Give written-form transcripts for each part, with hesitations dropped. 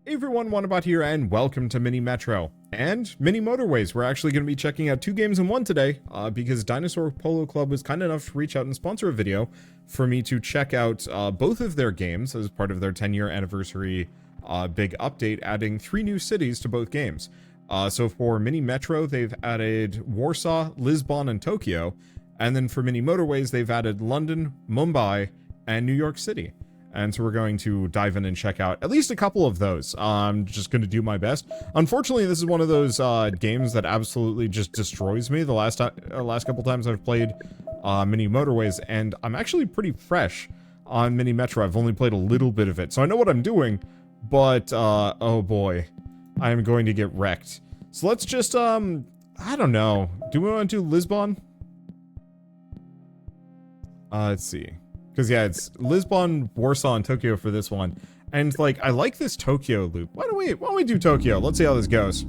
Hey everyone, Wanderbot here, and welcome to Mini Metro and Mini Motorways. We're actually going to be checking out two games in one today, because Dinosaur Polo Club was kind enough to reach out and sponsor a video for me to check out both of their games as part of their 10-year anniversary big update, adding 3 new cities to both games. So for Mini Metro, they've added Warsaw, Lisbon, and Tokyo, and then for Mini Motorways, they've added London, Mumbai, and New York City. And so we're going to dive in and check out at least a couple of those. I'm just going to do my best. Unfortunately, this is one of those games that absolutely just destroys me the last couple times I've played Mini Motorways, and I'm actually pretty fresh on Mini Metro. I've only played a little bit of it, so I know what I'm doing, but oh boy, I am going to get wrecked. So let's just, I don't know. Do we want to do Lisbon? Let's see. Because, yeah, it's Lisbon, Warsaw, and Tokyo for this one. And, like, I like this Tokyo loop. Why don't we do Tokyo? Let's see how this goes.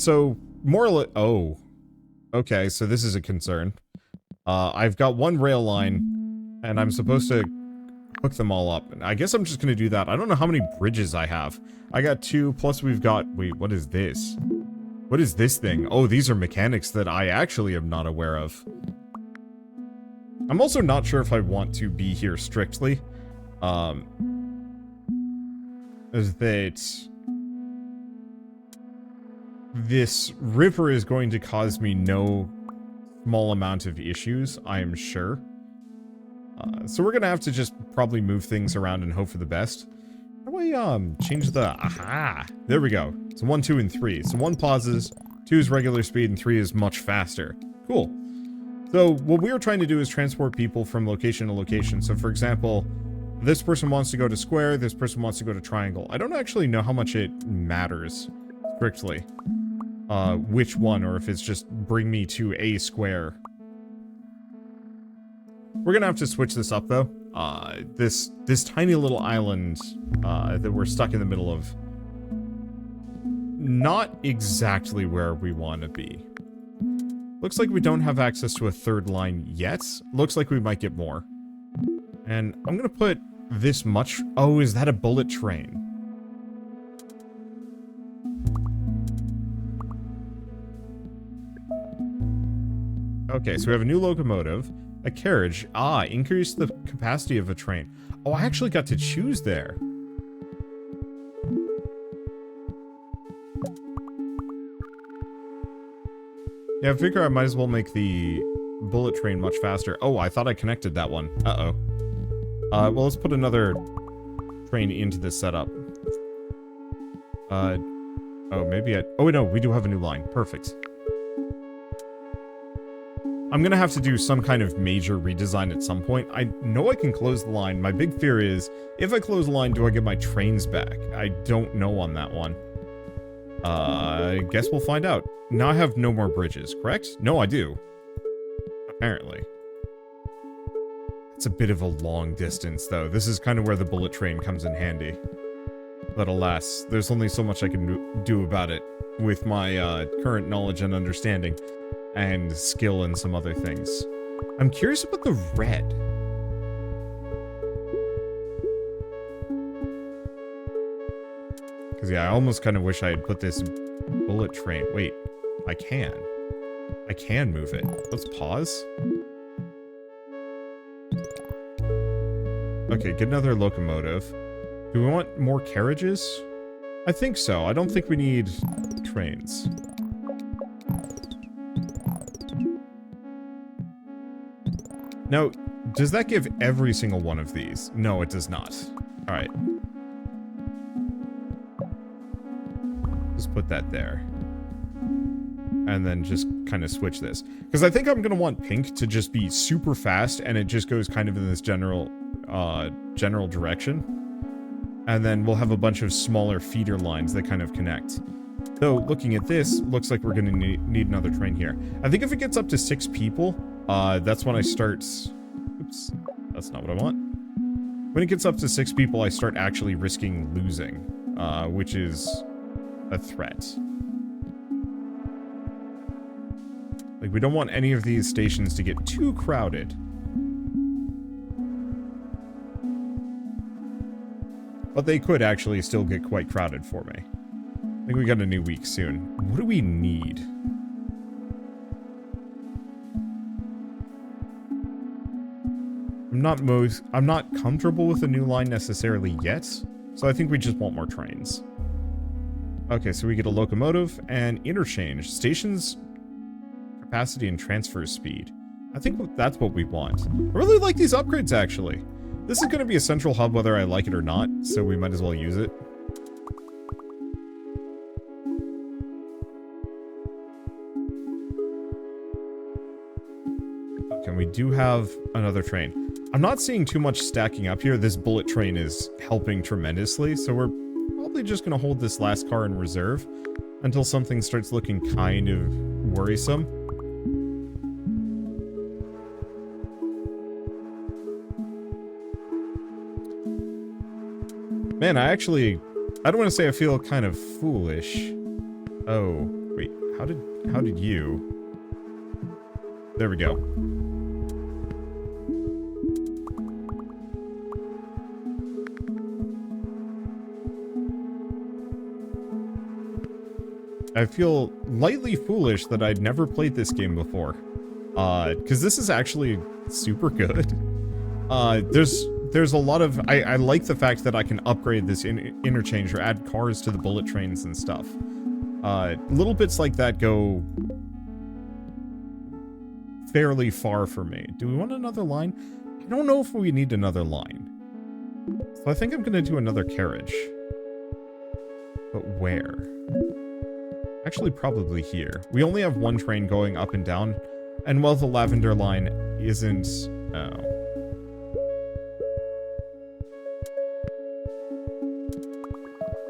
So, more or less... Oh. Okay, so this is a concern. I've got one rail line, and I'm supposed to hook them all up. I guess I'm just gonna do that. I don't know how many bridges I have. I got 2, plus we've got... Wait, what is this? What is this thing? Oh, these are mechanics that I actually am not aware of. I'm also not sure if I want to be here strictly. Is that this river is going to cause me no small amount of issues, I am sure. So we're gonna have to just probably move things around and hope for the best. How do I change the... Aha! There we go. So 1, 2, and 3. So 1 pauses, 2 is regular speed, and 3 is much faster. Cool. So what we were trying to do is transport people from location to location. So for example, this person wants to go to square, this person wants to go to triangle. I don't actually know how much it matters, strictly, which one, or if it's just bring me to a square. We're gonna have to switch this up though. This tiny little island that we're stuck in the middle of, not exactly where we want to be. Looks like we don't have access to a 3rd line yet. Looks like we might get more. And I'm gonna put this much... Oh, is that a bullet train? Okay, so we have a new locomotive, a carriage. Ah, increase the capacity of a train. Oh, I actually got to choose there. Yeah, I figure I might as well make the bullet train much faster. Oh, I thought I connected that one. Uh-oh. Well, let's put another train into this setup. Oh, maybe I... Oh, no, we do have a new line. Perfect. I'm gonna have to do some kind of major redesign at some point. I know I can close the line. My big fear is, if I close the line, do I get my trains back? I don't know on that one. I guess we'll find out. Now I have no more bridges, correct? No, I do. Apparently. It's a bit of a long distance, though. This is kind of where the bullet train comes in handy. But alas, there's only so much I can do about it with my current knowledge and understanding, and skill and some other things. I'm curious about the red. Because, yeah, I almost kind of wish I had put this bullet train... Wait, I can. I can move it. Let's pause. Okay, get another locomotive. Do we want more carriages? I think so. I don't think we need trains. Now, does that give every single one of these? No, it does not. Alright. Just put that there. And then just kind of switch this. Because I think I'm going to want pink to just be super fast, and it just goes kind of in this general direction. And then we'll have a bunch of smaller feeder lines that kind of connect. Though, looking at this, looks like we're going to need another train here. I think if it gets up to 6 people, that's when I start... Oops, that's not what I want. When it gets up to 6 people, I start actually risking losing, which is a threat. Like, we don't want any of these stations to get too crowded. but they could actually still get quite crowded for me. I think we got a new week soon. What do we need? I'm not comfortable with a new line necessarily yet, so I think we just want more trains. Okay, so we get a locomotive and interchange. Stations capacity and transfer speed. I think that's what we want. I really like these upgrades, actually. This is going to be a central hub whether I like it or not, so we might as well use it. Okay, we do have another train. I'm not seeing too much stacking up here. This bullet train is helping tremendously, so we're probably just going to hold this last car in reserve until something starts looking kind of worrisome. Man, I don't want to say I feel kind of foolish. Oh, wait, how did you? There we go. I feel lightly foolish that I'd never played this game before. Because this is actually super good. There's a lot of... I like the fact that I can upgrade this interchange or add cars to the bullet trains and stuff. Little bits like that go fairly far for me. Do we want another line? I don't know if we need another line. So I think I'm going to do another carriage. But where? Actually, probably here. We only have one train going up and down. And while the lavender line isn't... Oh.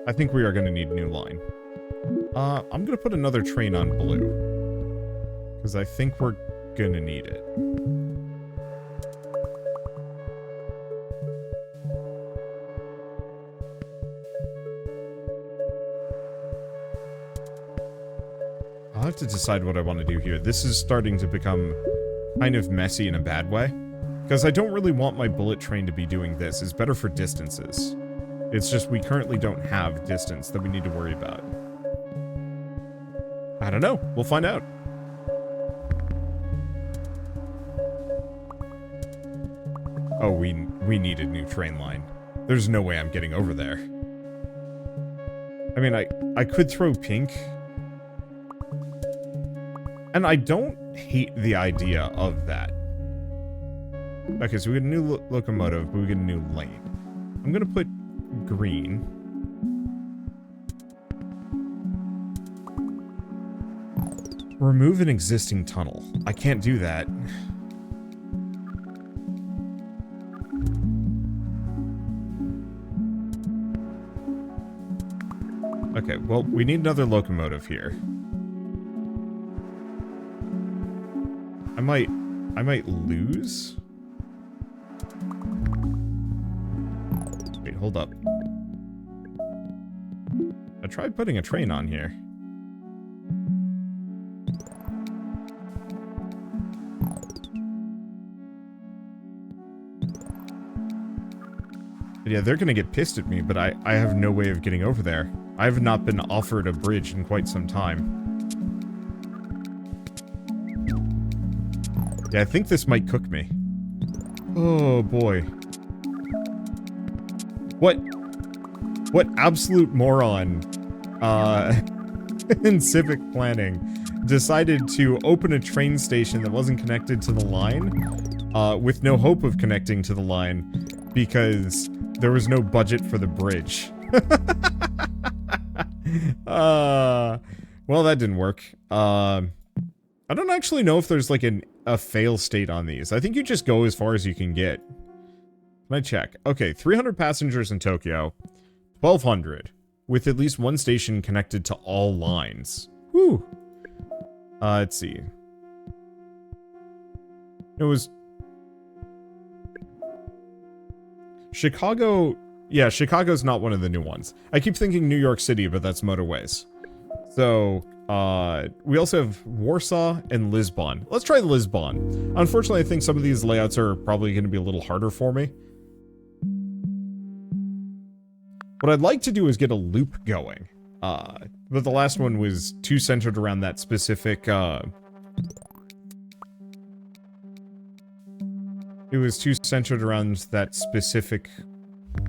I think we are going to need a new line. I'm going to put another train on blue. Because I think we're going to need it. I'll have to decide what I want to do here. This is starting to become kind of messy in a bad way. Because I don't really want my bullet train to be doing this. It's better for distances. It's just we currently don't have distance that we need to worry about. I don't know. We'll find out. Oh, we need a new train line. There's no way I'm getting over there. I mean, I could throw pink. And I don't hate the idea of that. Okay, so we get a new locomotive, but we get a new lane. I'm gonna put green. Remove an existing tunnel. I can't do that. Okay, well, we need another locomotive here. I might lose. Wait, hold up. I tried putting a train on here. But yeah, they're gonna get pissed at me, but I have no way of getting over there. I have not been offered a bridge in quite some time. Yeah, I think this might cook me. Oh, boy. What absolute moron, in civic planning decided to open a train station that wasn't connected to the line, with no hope of connecting to the line, because there was no budget for the bridge. Well, that didn't work. I don't actually know if there's like a fail state on these. I think you just go as far as you can get. Can I check? Okay, 300 passengers in Tokyo, 1,200, with at least one station connected to all lines. Whew. Let's see. It was... Chicago... Yeah, Chicago's not one of the new ones. I keep thinking New York City, but that's Motorways. So, we also have Warsaw and Lisbon. Let's try Lisbon. Unfortunately, I think some of these layouts are probably going to be a little harder for me. What I'd like to do is get a loop going. But the last one was too centered around that specific, it was too centered around that specific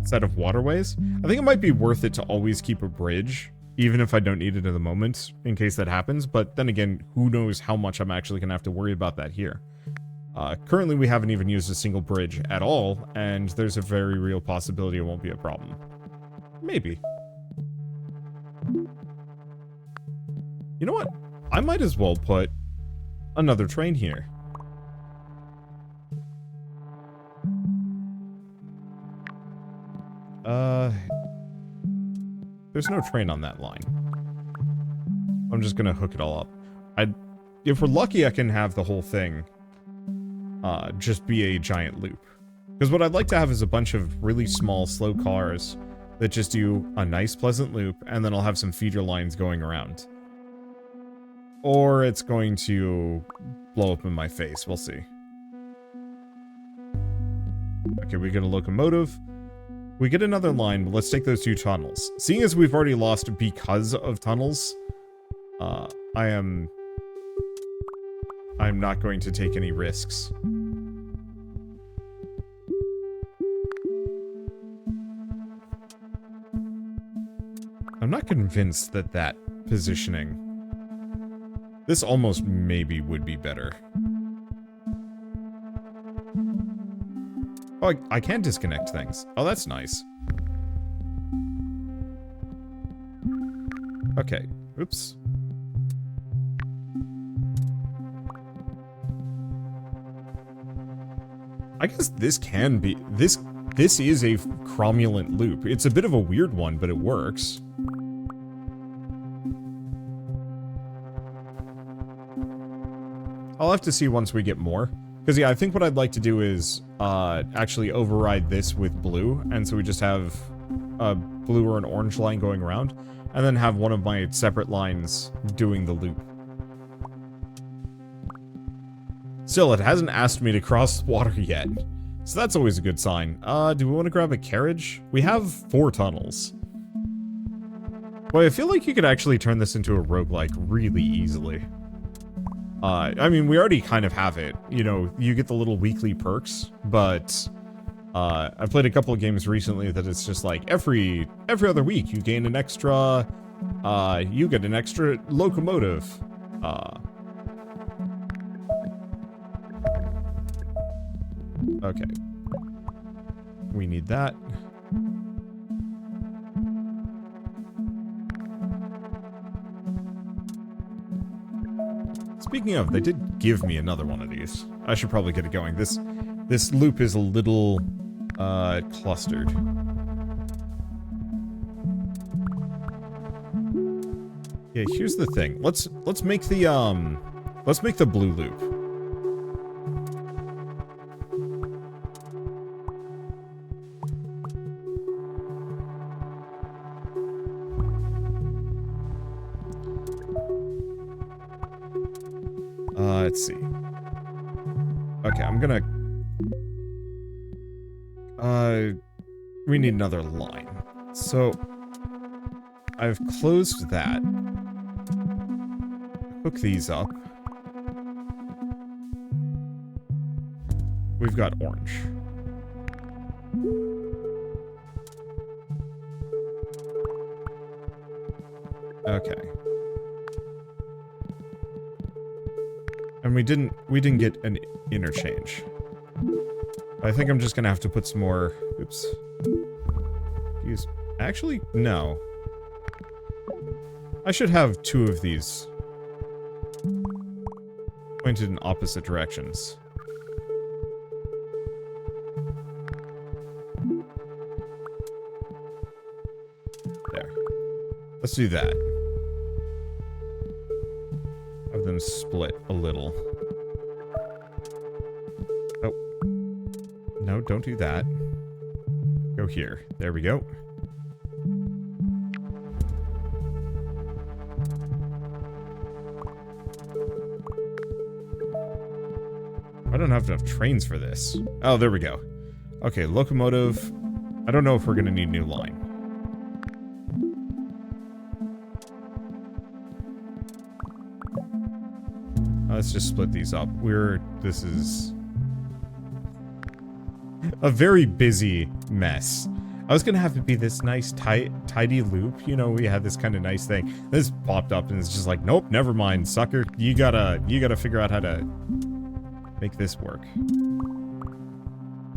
set of waterways. I think it might be worth it to always keep a bridge, even if I don't need it at the moment, in case that happens. But then again, who knows how much I'm actually going to have to worry about that here. Currently, we haven't even used a single bridge at all, and there's a very real possibility it won't be a problem. Maybe. You know what? I might as well put another train here. There's no train on that line. I'm just gonna hook it all up. If we're lucky, I can have the whole thing just be a giant loop. Because what I'd like to have is a bunch of really small, slow cars that just do a nice, pleasant loop, and then I'll have some feeder lines going around. Or it's going to blow up in my face. We'll see. Okay, we get a locomotive. We get another line, but let's take those 2 tunnels. Seeing as we've already lost because of tunnels, I'm not going to take any risks. I'm not convinced that that positioning... This almost maybe would be better. Oh, I can disconnect things. Oh, that's nice. Okay. Oops. I guess this can be... This is a cromulent loop. It's a bit of a weird one, but it works. I'll have to see once we get more. Because, yeah, I think what I'd like to do is actually override this with blue. And so we just have a blue or an orange line going around. And then have one of my separate lines doing the loop. Still, it hasn't asked me to cross water yet. So that's always a good sign. Do we want to grab a carriage? We have 4 tunnels. Boy, I feel like you could actually turn this into a roguelike really easily. I mean, we already kind of have it. You know, you get the little weekly perks, but I played a couple of games recently that it's just like every other week you gain an extra, you get an extra locomotive. Okay. We need that. Speaking of, they did give me another one of these. I should probably get it going. This loop is a little clustered. Yeah, here's the thing. Let's make the blue loop. Let's see. Okay, I'm gonna... we need another line. So, I've closed that. Hook these up. We've got orange. Okay. And we didn't get an interchange. I think I'm just gonna have to put some more... Oops. Use... Actually, no. I should have 2 of these pointed in opposite directions. There. Let's do that. Have them split a little. Oh. No, don't do that. Go here. There we go. I don't have enough trains for this. Oh, there we go. Okay, locomotive. I don't know if we're gonna need a new line. Let's just split these up. This is a very busy mess. I was gonna have to be this nice, tidy loop. You know, we had this kind of nice thing. This popped up and it's just like, nope, never mind, sucker. You gotta figure out how to make this work.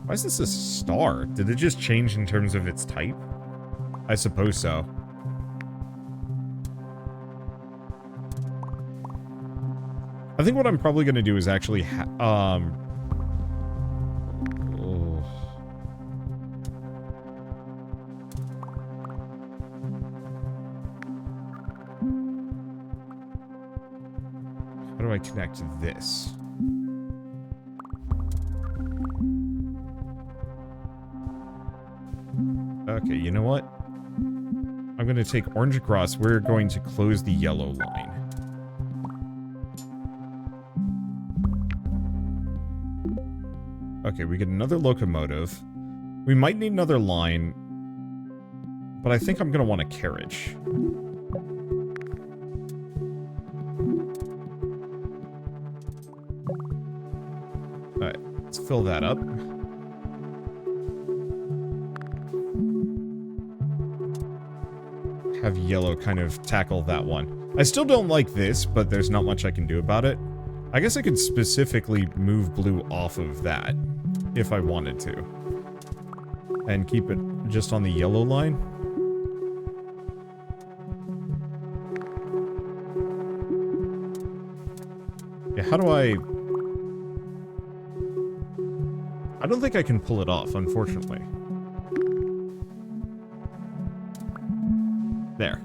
Why is this a star? Did it just change in terms of its type? I suppose so. I think what I'm probably gonna do is actually how do I connect this? Okay, you know what? I'm going to take orange across. We're going to close the yellow line. Okay, we get another locomotive. We might need another line, but I think I'm going to want a carriage. Alright, let's fill that up. Have yellow kind of tackle that one. I still don't like this, but there's not much I can do about it. I guess I could specifically move blue off of that if I wanted to. And keep it just on the yellow line. Yeah, how do I don't think I can pull it off, unfortunately. There.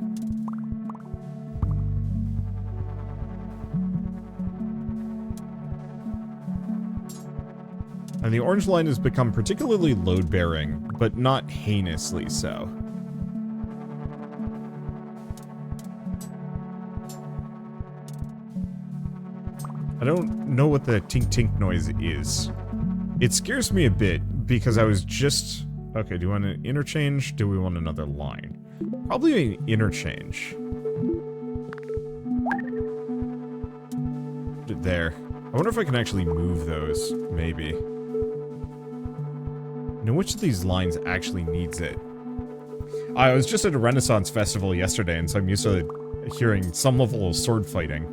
And the orange line has become particularly load-bearing, but not heinously so. I don't know what the tink-tink noise is. It scares me a bit, because I was just... Okay, do we want an interchange? Do we want another line? Probably an interchange. There. I wonder if I can actually move those, maybe. Now, which of these lines actually needs it? I was just at a Renaissance festival yesterday, and so I'm used to hearing some level of sword fighting.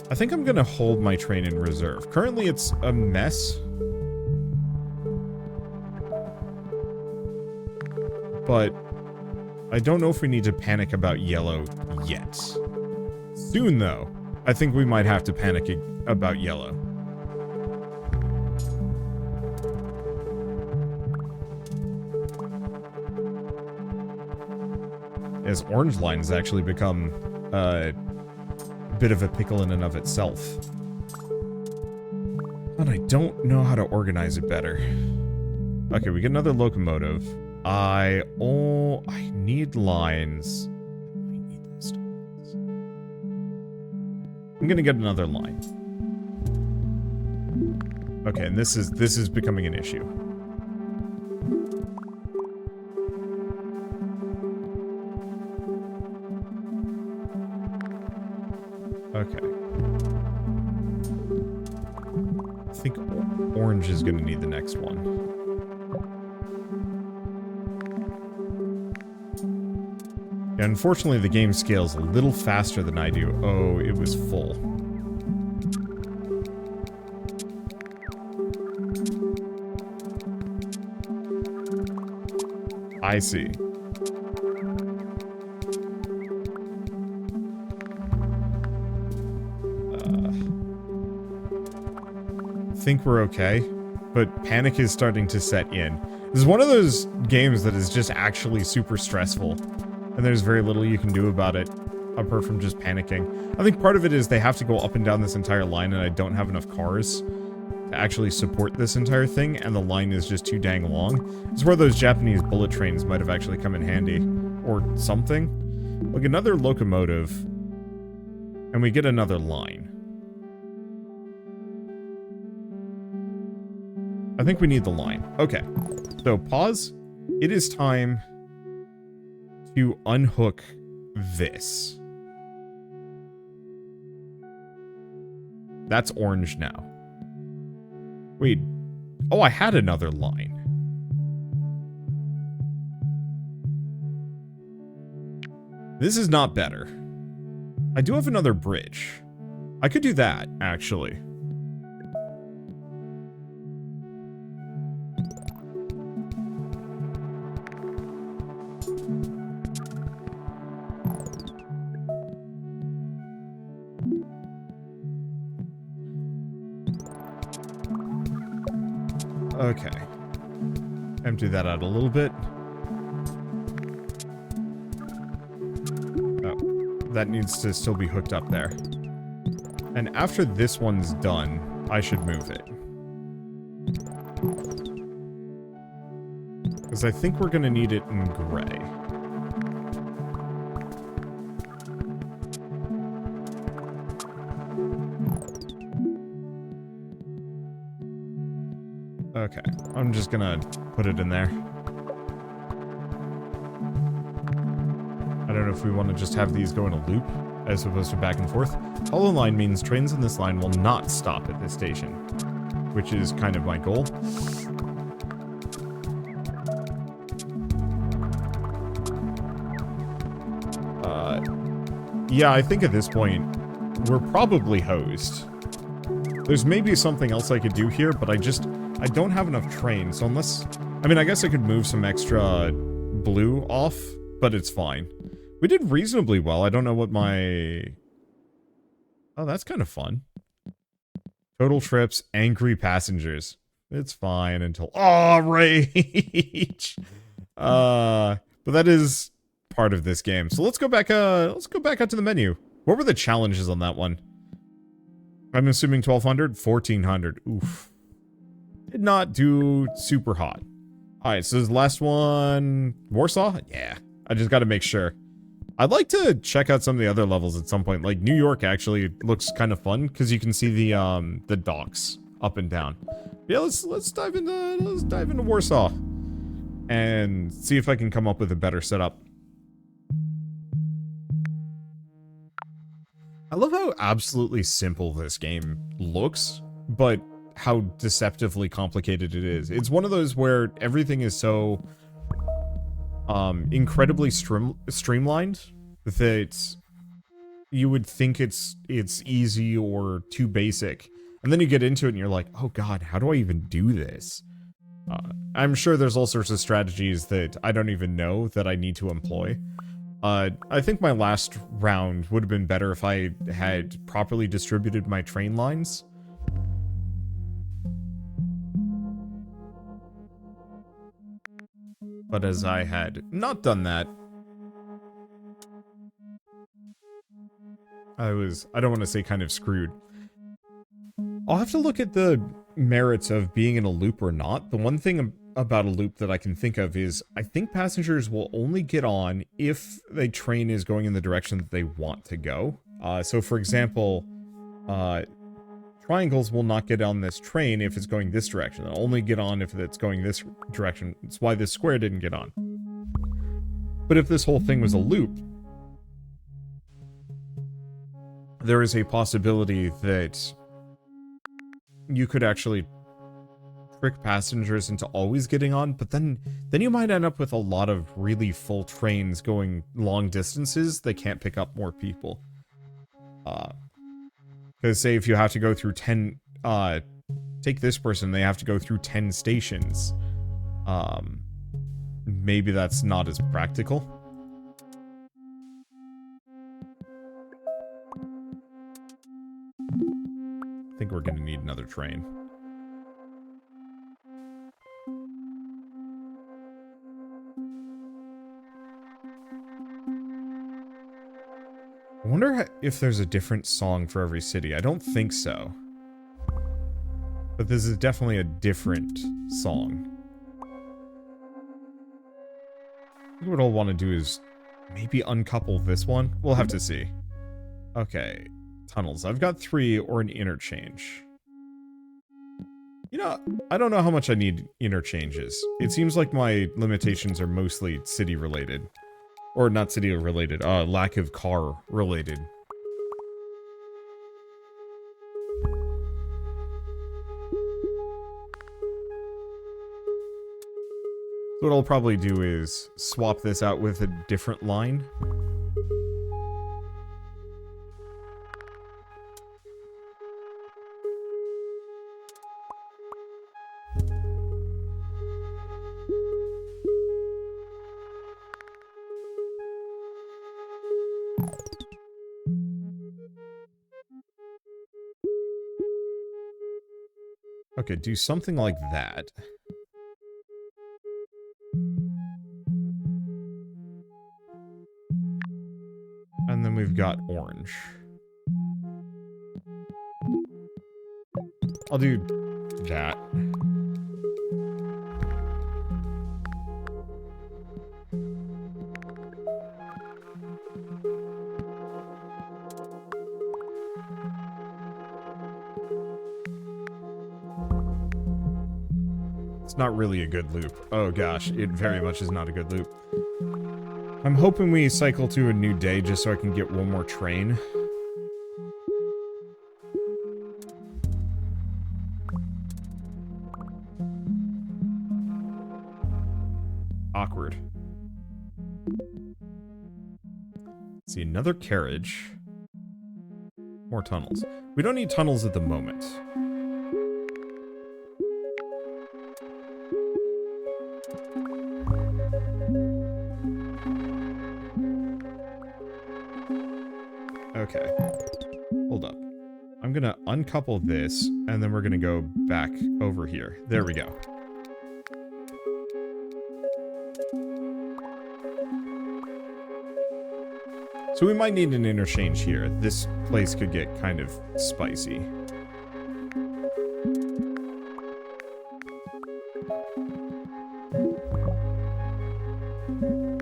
I think I'm gonna hold my train in reserve. Currently, it's a mess. But I don't know if we need to panic about yellow yet. Soon, though, I think we might have to panic about yellow. As orange line has actually become bit of a pickle in and of itself. And I don't know how to organize it better. Okay, we get another locomotive. I need lines. I need those lines. I'm gonna get another line. Okay, and this is becoming an issue. Okay. I think orange is going to need the next one. Yeah, unfortunately, the game scales a little faster than I do. Oh, it was full. I see. I think we're okay, but panic is starting to set in. This is one of those games that is just actually super stressful, and there's very little you can do about it, apart from just panicking. I think part of it is they have to go up and down this entire line, and I don't have enough cars to actually support this entire thing, and the line is just too dang long. It's where those Japanese bullet trains might have actually come in handy, or something. Like another locomotive, and we get another line. I think we need the line. Okay. So, pause. It is time to unhook this. That's orange now. Wait. Oh, I had another line. This is not better. I do have another bridge. I could do that, actually. Okay. Empty that out a little bit. Oh, that needs to still be hooked up there. And after this one's done, I should move it. Because I think we're going to need it in gray. Okay, I'm just gonna put it in there. I don't know if we want to just have these go in a loop, as opposed to back and forth. Hollow line means trains in this line will not stop at this station, which is kind of my goal. Yeah, I think at this point, we're probably hosed. There's maybe something else I could do here, but I don't have enough trains, so unless... I mean, I guess I could move some extra blue off, but it's fine. We did reasonably well. I don't know what my... Oh, that's kind of fun. Total trips, angry passengers. It's fine until... Oh, rage! But that is part of this game. So let's go back out to the menu. What were the challenges on that one? I'm assuming 1200? 1400. Oof. Did not do super hot. Alright, so the last one... Warsaw? Yeah. I just gotta make sure. I'd like to check out some of the other levels at some point. Like, New York actually looks kind of fun, because you can see the docks up and down. Yeah, let's dive into Warsaw. And see if I can come up with a better setup. I love how absolutely simple this game looks, but how deceptively complicated it is. It's one of those where everything is so incredibly streamlined that you would think it's easy or too basic. And then you get into it and you're like, oh god, how do I even do this? I'm sure there's all sorts of strategies that I don't even know that I need to employ. I think my last round would have been better if I had properly distributed my train lines. But as I had not done that, I don't want to say kind of screwed. I'll have to look at the merits of being in a loop or not. The one thing about a loop that I can think of is I think passengers will only get on if the train is going in the direction that they want to go. So for example, triangles will not get on this train if it's going this direction. They'll only get on if it's going this direction. It's why this square didn't get on. But if this whole thing was a loop, there is a possibility that you could actually trick passengers into always getting on, but then you might end up with a lot of really full trains going long distances that can't pick up more people. Because say if you have to go through 10, take this person, they have to go through 10 stations. Maybe that's not as practical. I think we're gonna need another train. I wonder if there's a different song for every city. I don't think so. But this is definitely a different song. I think what I'll want to do is maybe uncouple this one. We'll have to see. Okay. Tunnels. I've got 3 or an interchange. You know, I don't know how much I need interchanges. It seems like my limitations are mostly city related. Or not city related, lack of car related. What I'll probably do is swap this out with a different line. Okay, do something like that. And then we've got orange. I'll do that. It's not really a good loop. Oh gosh, it very much is not a good loop. I'm hoping we cycle to a new day just so I can get one more train. Awkward. Let's see, another carriage. More tunnels. We don't need tunnels at the moment. Okay. Hold up. I'm gonna uncouple this, and then we're gonna go back over here. There we go. So we might need an interchange here. This place could get kind of spicy.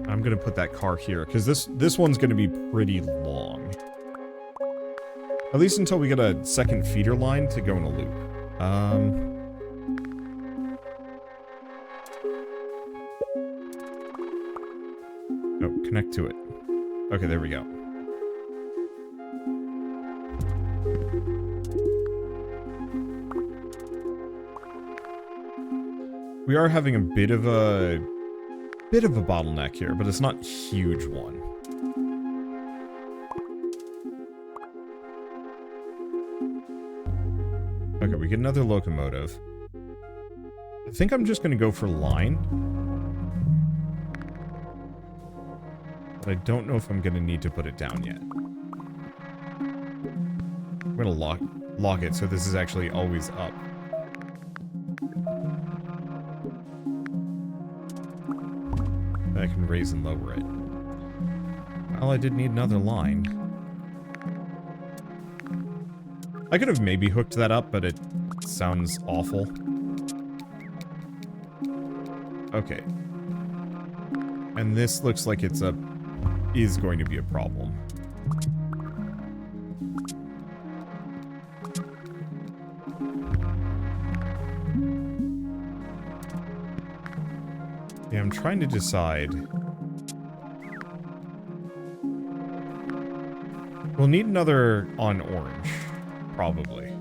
I'm gonna put that car here, because this one's gonna be pretty long. At least until we get a second feeder line to go in a loop. Oh, connect to it. Okay, there we go. We are having a bit of a bottleneck here, but it's not a huge one. Okay, we get another locomotive. I think I'm just gonna go for line. But I don't know if I'm gonna need to put it down yet. I'm gonna lock it so this is actually always up. I can raise and lower it. Well, I did need another line. I could have maybe hooked that up, but it sounds awful. Okay. And this looks like is going to be a problem. Yeah, I'm trying to decide. We'll need another on orange. Probably.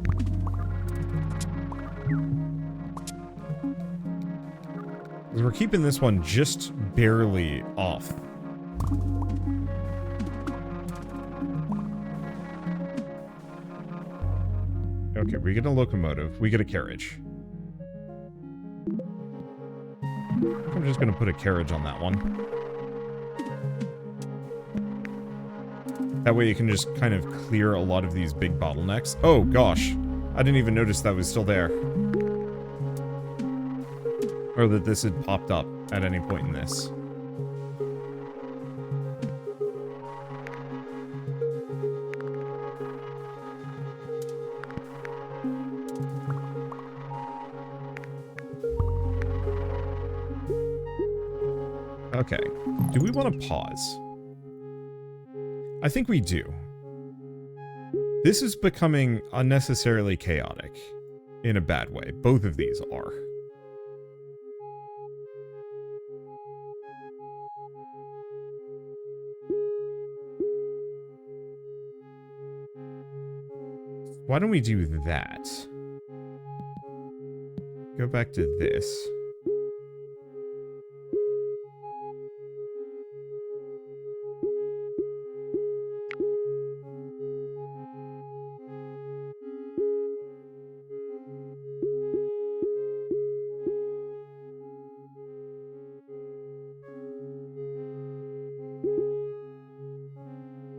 Because we're keeping this one just barely off. Okay, we get a locomotive. We get a carriage. I'm just going to put a carriage on that one. That way you can just kind of clear a lot of these big bottlenecks. Oh, gosh. I didn't even notice that was still there. Or that this had popped up at any point in this. Okay. Do we want to pause? I think we do. This is becoming unnecessarily chaotic. in a bad way. Both of these are. Why don't we do that? Go back to this.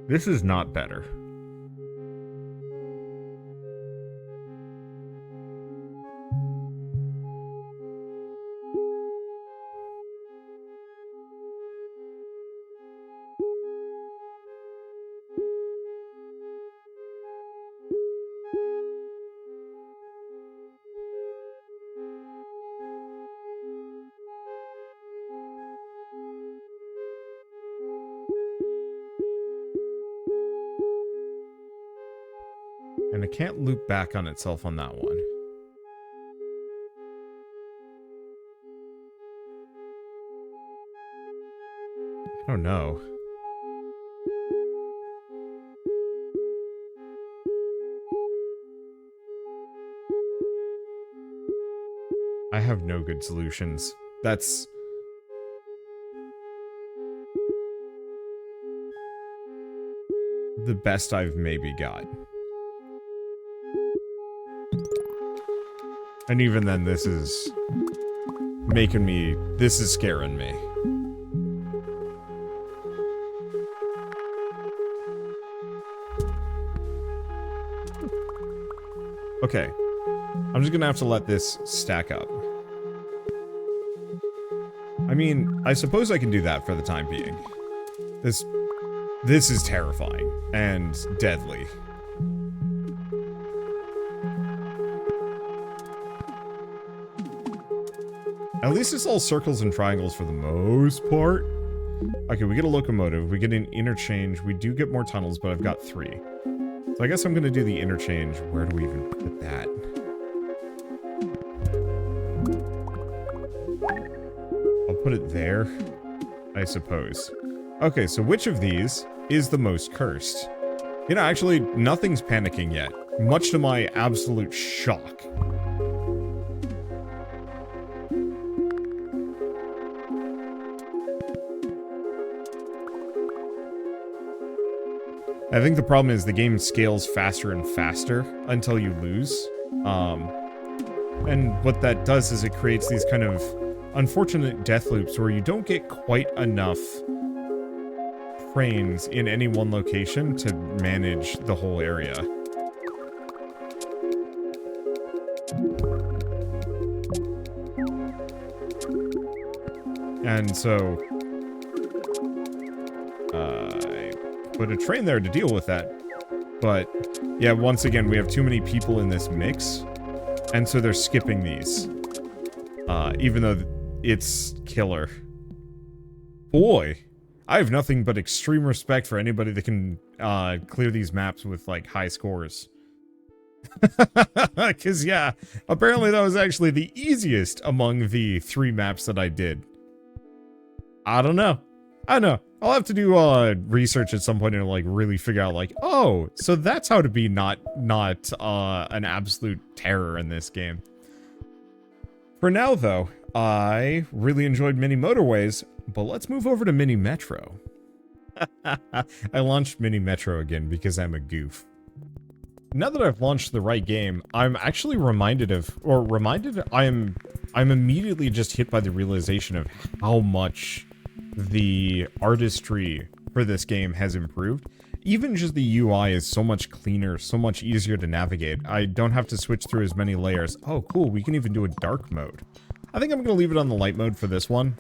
This is not better. And it can't loop back on itself on that one. I don't know. I have no good solutions. That's... the best I've maybe got. And even then, this is making me... this is scaring me. Okay. I'm just gonna have to let this stack up. I mean, I suppose I can do that for the time being. This is terrifying and deadly. At least it's all circles and triangles for the most part. Okay, we get a locomotive, we get an interchange, we do get more tunnels, but I've got 3. So I guess I'm gonna do the interchange. Where do we even put that? I'll put it there, I suppose. Okay, so which of these is the most cursed? You know, actually, nothing's panicking yet, much to my absolute shock. I think the problem is the game scales faster and faster until you lose. And what that does is it creates these kind of unfortunate death loops where you don't get quite enough trains in any one location to manage the whole area. And so... put a train there to deal with that. But, yeah, once again, we have too many people in this mix, and so they're skipping these. Even though it's killer. Boy, I have nothing but extreme respect for anybody that can clear these maps with, like, high scores. Because, yeah, apparently that was actually the easiest among the 3 maps that I did. I don't know. I don't know. I'll have to do research at some point and like really figure out like, oh, so that's how to be not an absolute terror in this game. For now, though, I really enjoyed Mini Motorways, but let's move over to Mini Metro. I launched Mini Metro again because I'm a goof. Now that I've launched the right game, I'm actually I'm immediately just hit by the realization of how much the artistry for this game has improved. Even just the UI is so much cleaner, so much easier to navigate. I don't have to switch through as many layers. Oh, cool, we can even do a dark mode. I think I'm gonna leave it on the light mode for this one.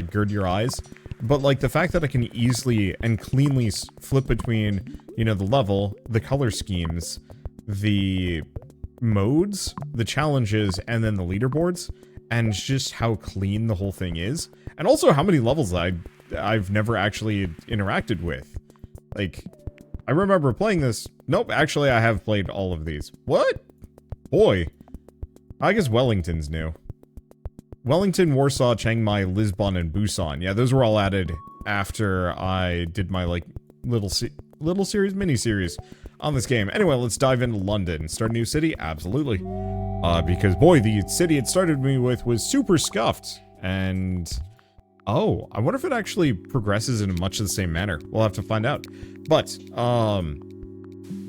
Gird your eyes. But, like, the fact that I can easily and cleanly flip between, you know, the level, the color schemes, the modes, the challenges, and then the leaderboards, and just how clean the whole thing is. And also how many levels I've never actually interacted with. Like, I remember playing this. Nope, actually I have played all of these. What? Boy. I guess Wellington's new. Wellington, Warsaw, Chiang Mai, Lisbon, and Busan. Yeah, those were all added after I did my, like, little series, mini-series on this game. Anyway, let's dive into London. Start a new city? Absolutely. Because, boy, the city it started me with was super scuffed. And, oh, I wonder if it actually progresses in much the same manner. We'll have to find out. But,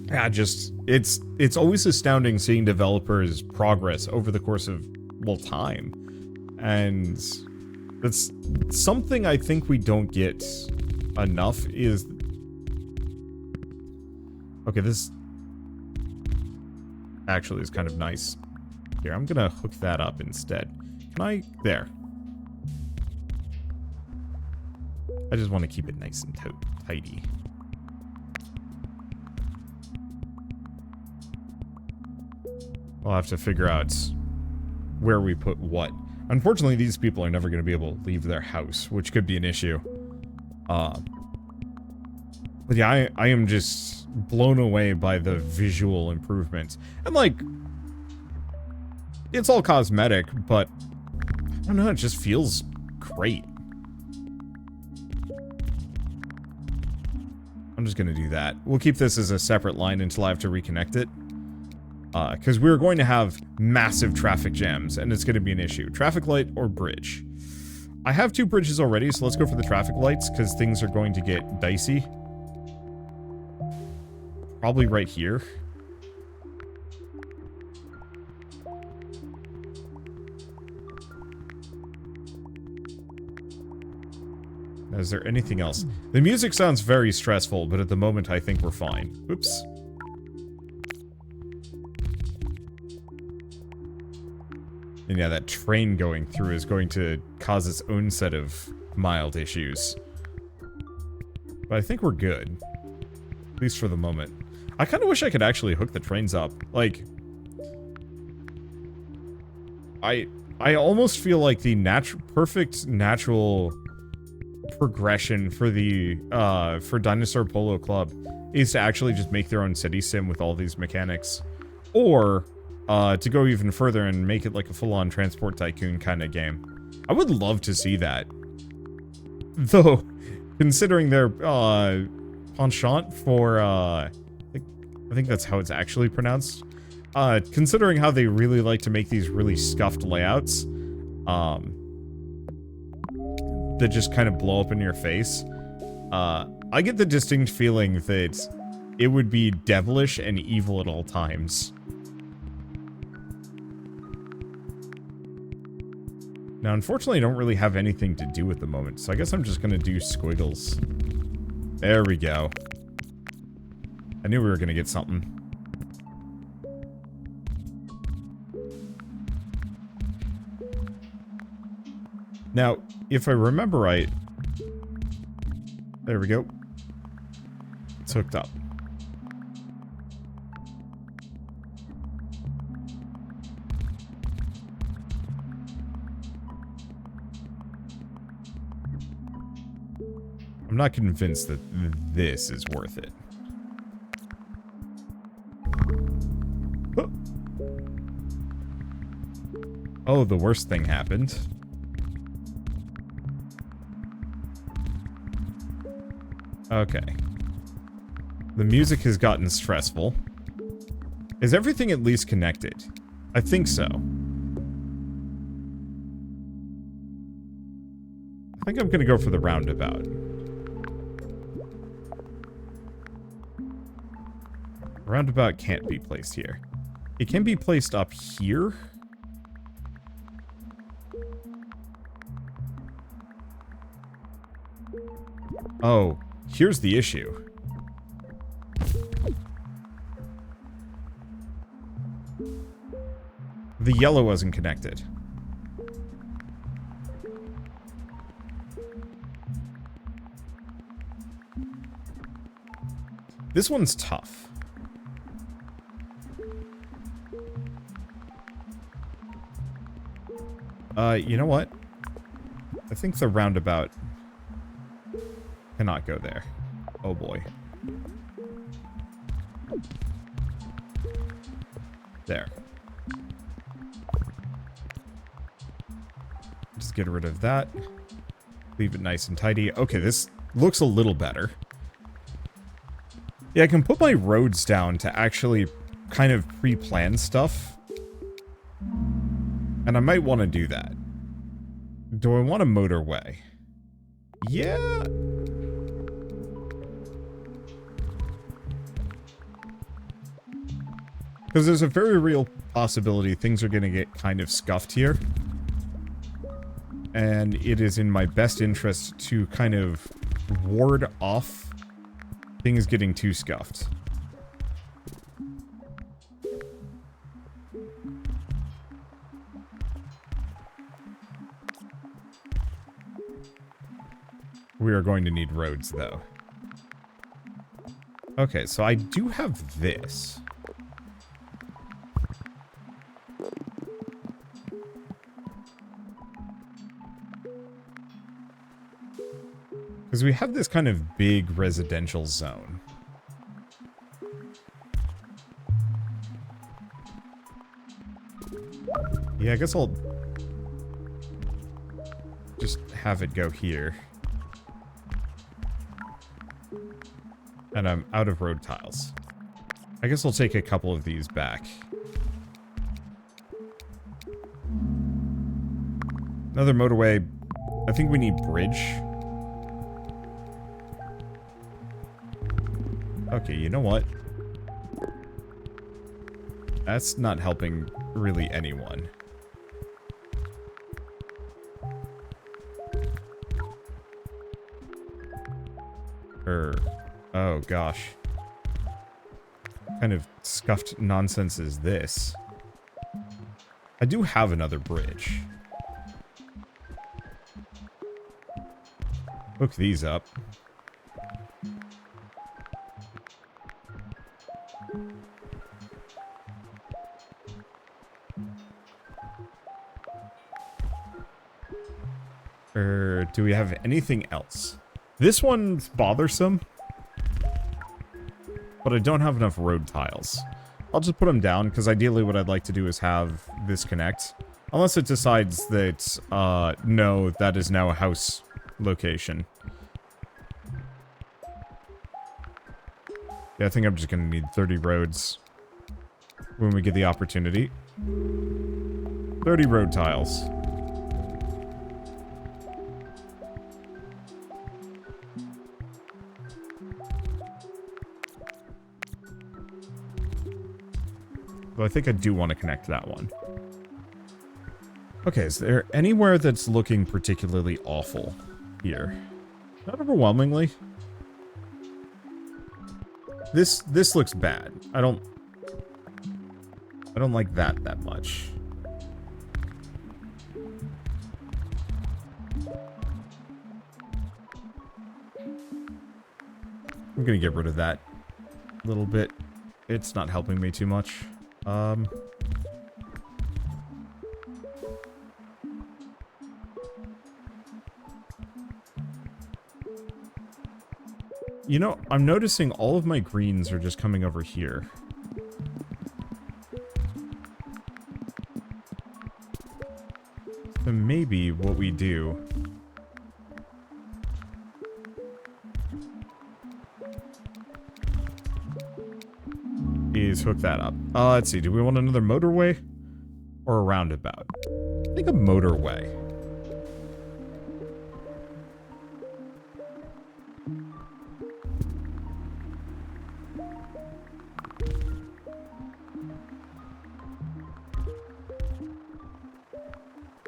yeah, just, it's always astounding seeing developers progress over the course of, well, time. And that's something I think we don't get enough is... Okay, this actually is kind of nice. Here, I'm gonna hook that up instead. Can I? There. I just want to keep it nice and tidy. I'll have to figure out where we put what. Unfortunately, these people are never going to be able to leave their house, which could be an issue. But yeah, I am just blown away by the visual improvements. And like, it's all cosmetic, but I don't know, it just feels great. I'm just going to do that. We'll keep this as a separate line until I have to reconnect it. Because we're going to have massive traffic jams, and it's going to be an issue. Traffic light or bridge? I have 2 bridges already, so let's go for the traffic lights, because things are going to get dicey. Probably right here. Now, is there anything else? The music sounds very stressful, but at the moment I think we're fine. Oops. And yeah, that train going through is going to cause its own set of mild issues. But I think we're good. At least for the moment. I kind of wish I could actually hook the trains up. Like, I almost feel like the perfect natural progression for the, for Dinosaur Polo Club is to actually just make their own city sim with all these mechanics. Or... to go even further and make it like a full-on Transport Tycoon kind of game. I would love to see that. Though, considering their, penchant for, I think that's how it's actually pronounced. Considering how they really like to make these really scuffed layouts, that just kind of blow up in your face, I get the distinct feeling that it would be devilish and evil at all times. Now, unfortunately, I don't really have anything to do at the moment, so I guess I'm just gonna do squiggles. There we go. I knew we were gonna get something. Now, if I remember right... There we go. It's hooked up. I'm not convinced that this is worth it. Oh, the worst thing happened. Okay. The music has gotten stressful. Is everything at least connected? I think so. I think I'm gonna go for the roundabout. Roundabout can't be placed here. It can be placed up here. Oh, here's the issue. The yellow wasn't connected. This one's tough. You know what? I think the roundabout cannot go there. Oh boy. There. get rid of that. Leave it nice and tidy. Okay, this looks a little better. Yeah, I can put my roads down to actually kind of pre-plan stuff. And I might want to do that. Do I want a motorway? Yeah. Because there's a very real possibility things are going to get kind of scuffed here. And it is in my best interest to kind of ward off things getting too scuffed. We are going to need roads, though. Okay, so I do have this. Because we have this kind of big residential zone. Yeah, I guess I'll just have it go here. And I'm out of road tiles. I guess I'll take a couple of these back. Another motorway. I think we need bridge. Okay, you know what? That's not helping really anyone. Oh gosh. What kind of scuffed nonsense is this? I do have another bridge. Hook these up. Do we have anything else? This one's bothersome, but I don't have enough road tiles. I'll just put them down, because ideally what I'd like to do is have this connect. Unless it decides that, no, that is now a house location. Yeah, I think I'm just going to need 30 roads when we get the opportunity. 30 road tiles. I think I do want to connect that one. Okay, is there anywhere that's looking particularly awful here? Not overwhelmingly. This looks bad. I don't like that much. I'm gonna get rid of that a little bit. It's not helping me too much. You know, I'm noticing all of my greens are just coming over here. So maybe what we do is hook that up. Let's see. Do we want another motorway or a roundabout? I think a motorway.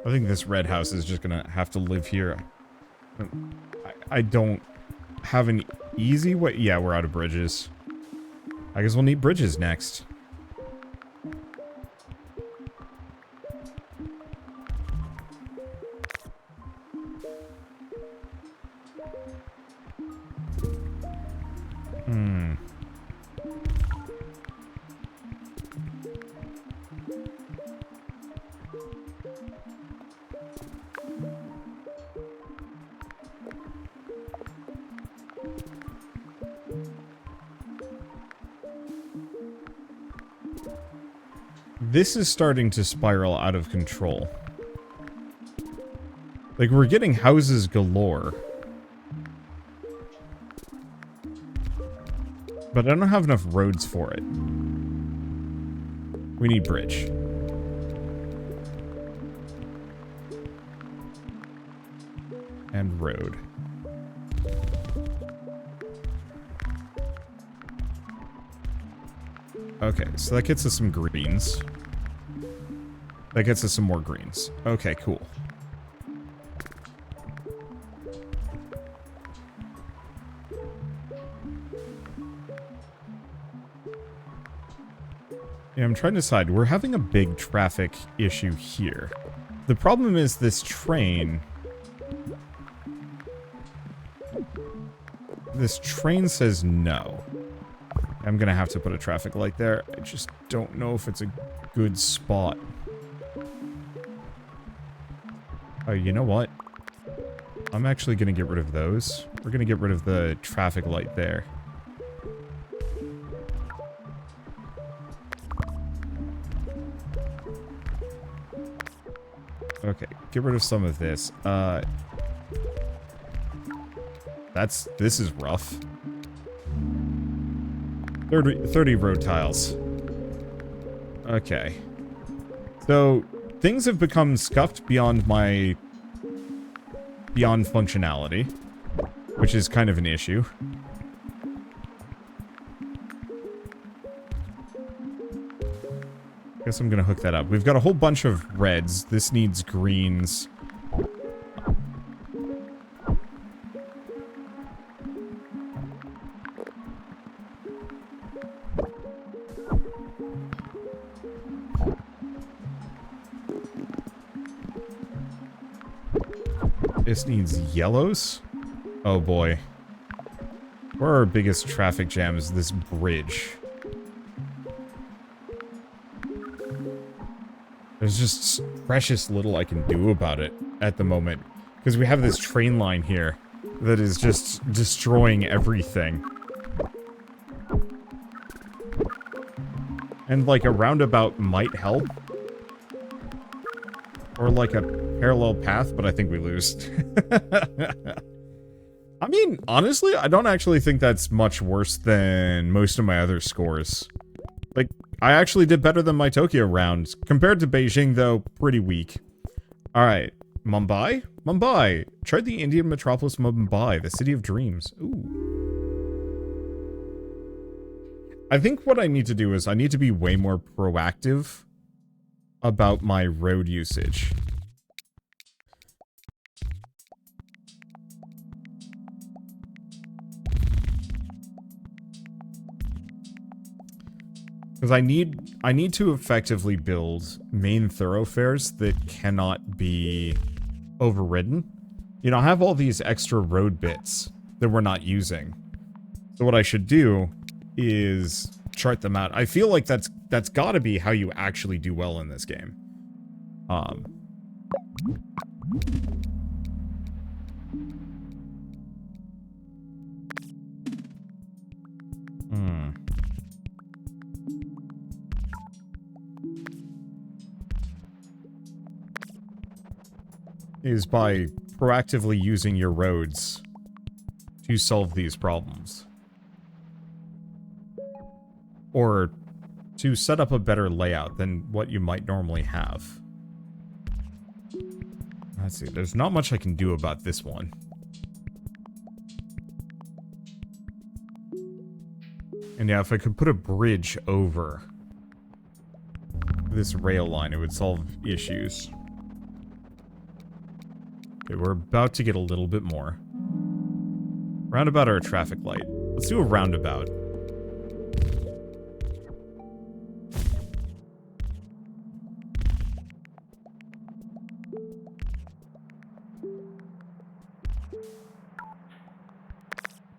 I think this red house is just gonna have to live here. I don't have an easy way. Yeah, we're out of bridges. I guess we'll need bridges next. This is starting to spiral out of control. Like, we're getting houses galore. But I don't have enough roads for it. We need bridge. And road. Okay, so that gets us some greens. That gets us some more greens. Okay, cool. Yeah, I'm trying to decide. We're having a big traffic issue here. The problem is this train... This train says no. I'm gonna have to put a traffic light there. I just don't know if it's a good spot. Oh, you know what? I'm actually gonna get rid of those. We're gonna get rid of the traffic light there. Okay, get rid of some of this. This is rough. 30 road tiles. Okay. So, things have become scuffed beyond functionality, which is kind of an issue. Guess I'm gonna hook that up. We've got a whole bunch of reds. This needs greens. This needs yellows. Oh boy. Where are our biggest traffic jams? This bridge. There's just precious little I can do about it at the moment. Because we have this train line here that is just destroying everything. And like a roundabout might help. Or like a parallel path, but I think we lose. I mean, honestly, I don't actually think that's much worse than most of my other scores. Like, I actually did better than my Tokyo round. Compared to Beijing, though, pretty weak. Alright, Mumbai? Mumbai! Try the Indian metropolis Mumbai, the city of dreams. Ooh. I think what I need to do is I need to be way more proactive about my road usage. Because I need to effectively build main thoroughfares that cannot be overridden. You know, I have all these extra road bits that we're not using. So what I should do is chart them out. I feel like that's gotta be how you actually do well in this game. Is by proactively using your roads to solve these problems. Or to set up a better layout than what you might normally have. Let's see, there's not much I can do about this one. And yeah, if I could put a bridge over this rail line, it would solve issues. Okay, we're about to get a little bit more. Roundabout or a traffic light? Let's do a roundabout.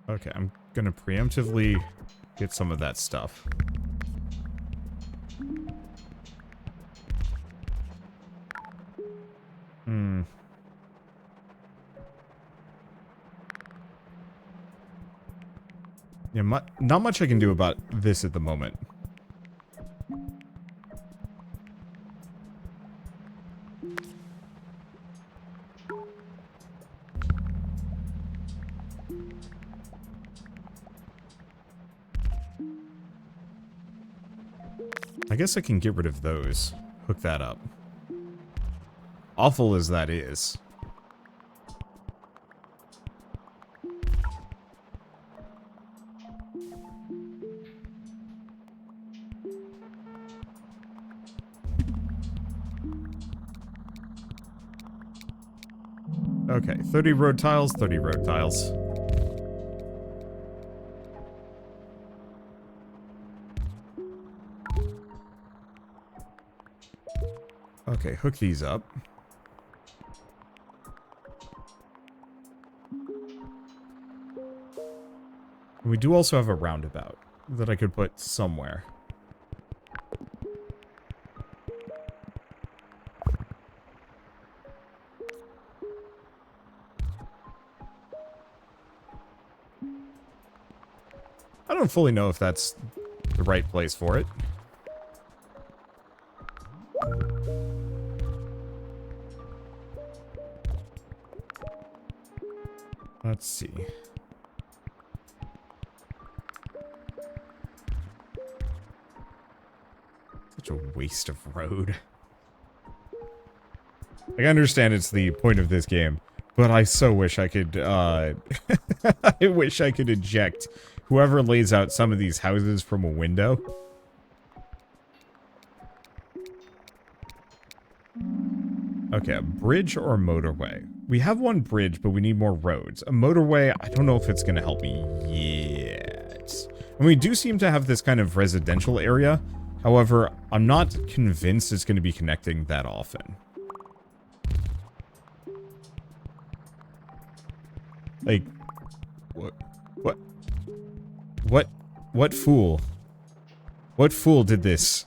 Okay, I'm gonna preemptively get some of that stuff. Yeah, not much I can do about this at the moment. I guess I can get rid of those. Hook that up. Awful as that is. Okay, 30 road tiles, 30 road tiles. Okay, hook these up. We do also have a roundabout that I could put somewhere. I don't fully know if that's the right place for it. Let's see. Such a waste of road. I understand it's the point of this game, but I so wish I could, I wish I could eject whoever lays out some of these houses from a window. Okay, a bridge or a motorway? We have one bridge, but we need more roads. A motorway, I don't know if it's going to help me yet. And we do seem to have this kind of residential area. However, I'm not convinced it's going to be connecting that often. Like, what fool? What fool did this?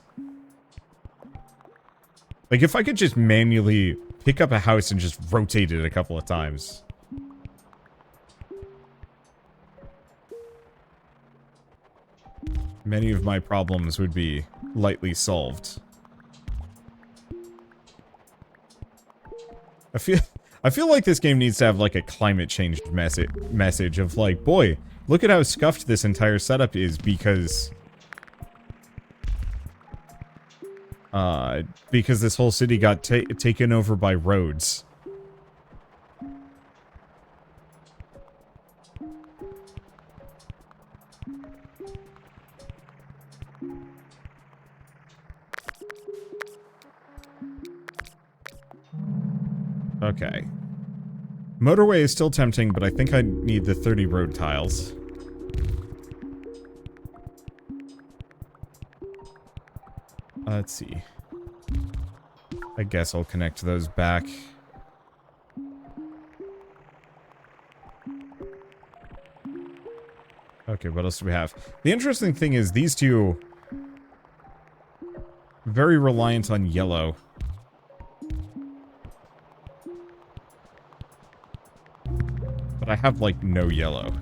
Like, if I could just manually pick up a house and just rotate it a couple of times. Many of my problems would be lightly solved. I feel like this game needs to have like a climate change message of like, boy, look at how scuffed this entire setup is because this whole city got taken over by roads. Okay. Motorway is still tempting, but I think I need the 30 road tiles. Let's see. I guess I'll connect those back. Okay, what else do we have? The interesting thing is these two... very reliant on yellow. But I have, like, no yellow.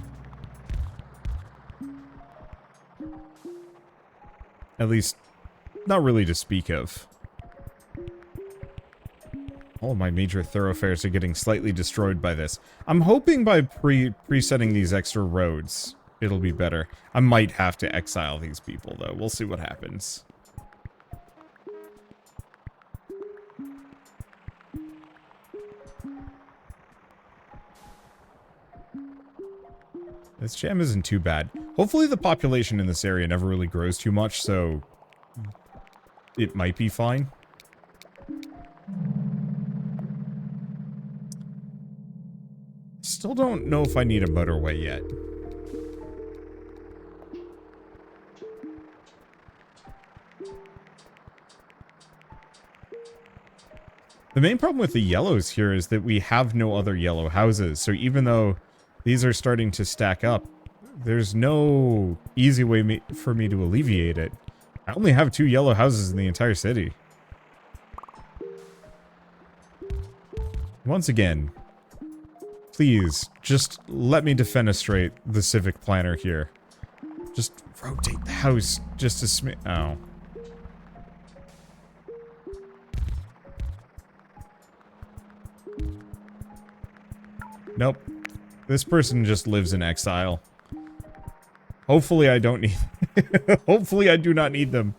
At least, not really to speak of. All of my major thoroughfares are getting slightly destroyed by this. I'm hoping by presetting these extra roads, it'll be better. I might have to exile these people, though. We'll see what happens. This jam isn't too bad. Hopefully the population in this area never really grows too much, so it might be fine. Still don't know if I need a motorway yet. The main problem with the yellows here is that we have no other yellow houses, so even though these are starting to stack up, there's no easy way for me to alleviate it. I only have 2 yellow houses in the entire city. Once again, please, just let me defenestrate the civic planner here. Just rotate the house just a oh. Nope. This person just lives in exile. Hopefully I don't need... Hopefully I do not need them.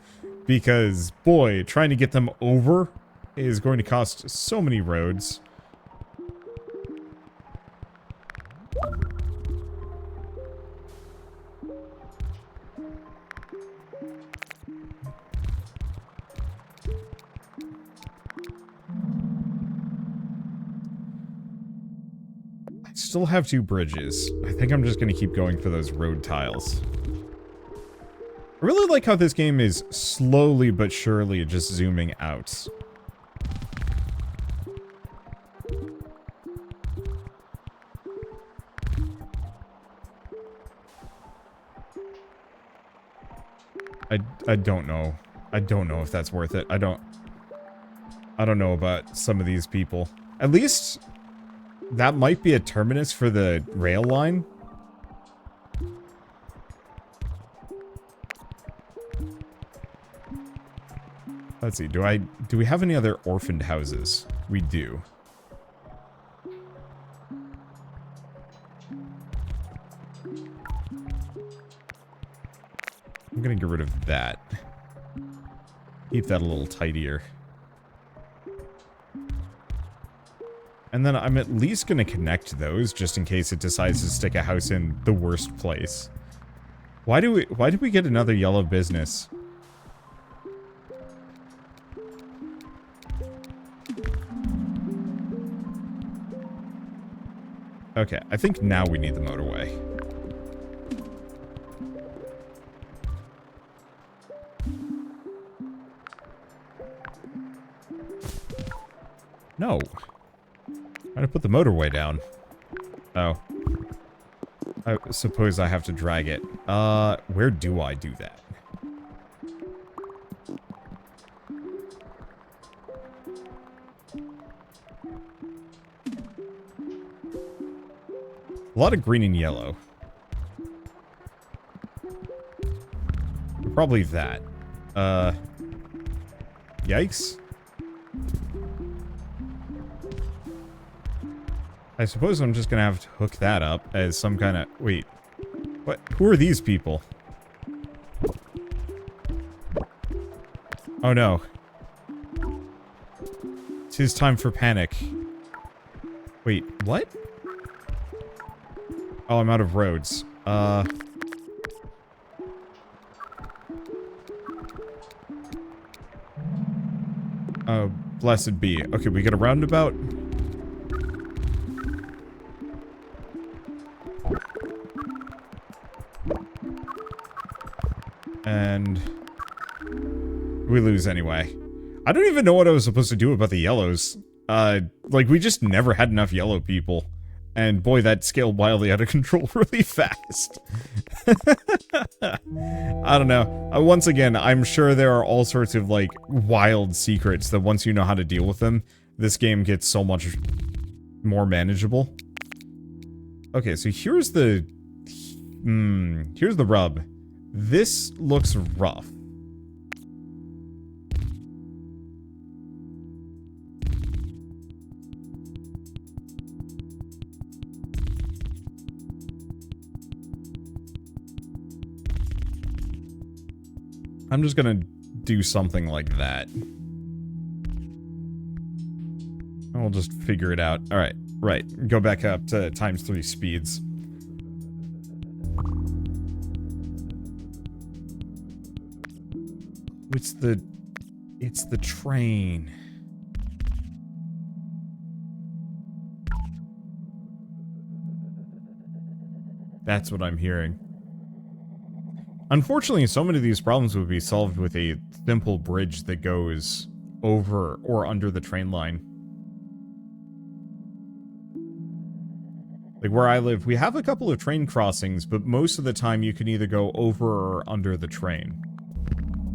Because, boy, trying to get them over is going to cost so many roads. I still have 2 bridges. I think I'm just going to keep going for those road tiles. I really like how this game is slowly but surely just zooming out. I don't know. I don't know if that's worth it. I don't know about some of these people. At least that might be a terminus for the rail line. Let's see, do we have any other orphaned houses? We do. I'm gonna get rid of that. Keep that a little tidier. And then I'm at least gonna connect those just in case it decides to stick a house in the worst place. Why did we get another yellow business? Okay, I think now we need the motorway. No. I'm gonna put the motorway down. Oh. I suppose I have to drag it. Where do I do that? A lot of green and yellow. Probably that. Yikes. I suppose I'm just gonna have to hook that up as some kind of... Wait. What? Who are these people? Oh no. It's his time for panic. Wait, what? Oh, I'm out of roads. Oh, blessed be. Okay, we get a roundabout. And we lose anyway. I don't even know what I was supposed to do about the yellows. Like, we just never had enough yellow people. And boy, that scaled wildly out of control really fast. I don't know. Once again, I'm sure there are all sorts of, like, wild secrets that once you know how to deal with them, this game gets so much more manageable. Okay, so here's the... here's the rub. This looks rough. I'm just gonna do something like that. I'll just figure it out. Alright, right. Go back up to ×3 speeds. It's the train. That's what I'm hearing. Unfortunately, so many of these problems would be solved with a simple bridge that goes over or under the train line. Like where I live, we have a couple of train crossings, but most of the time you can either go over or under the train.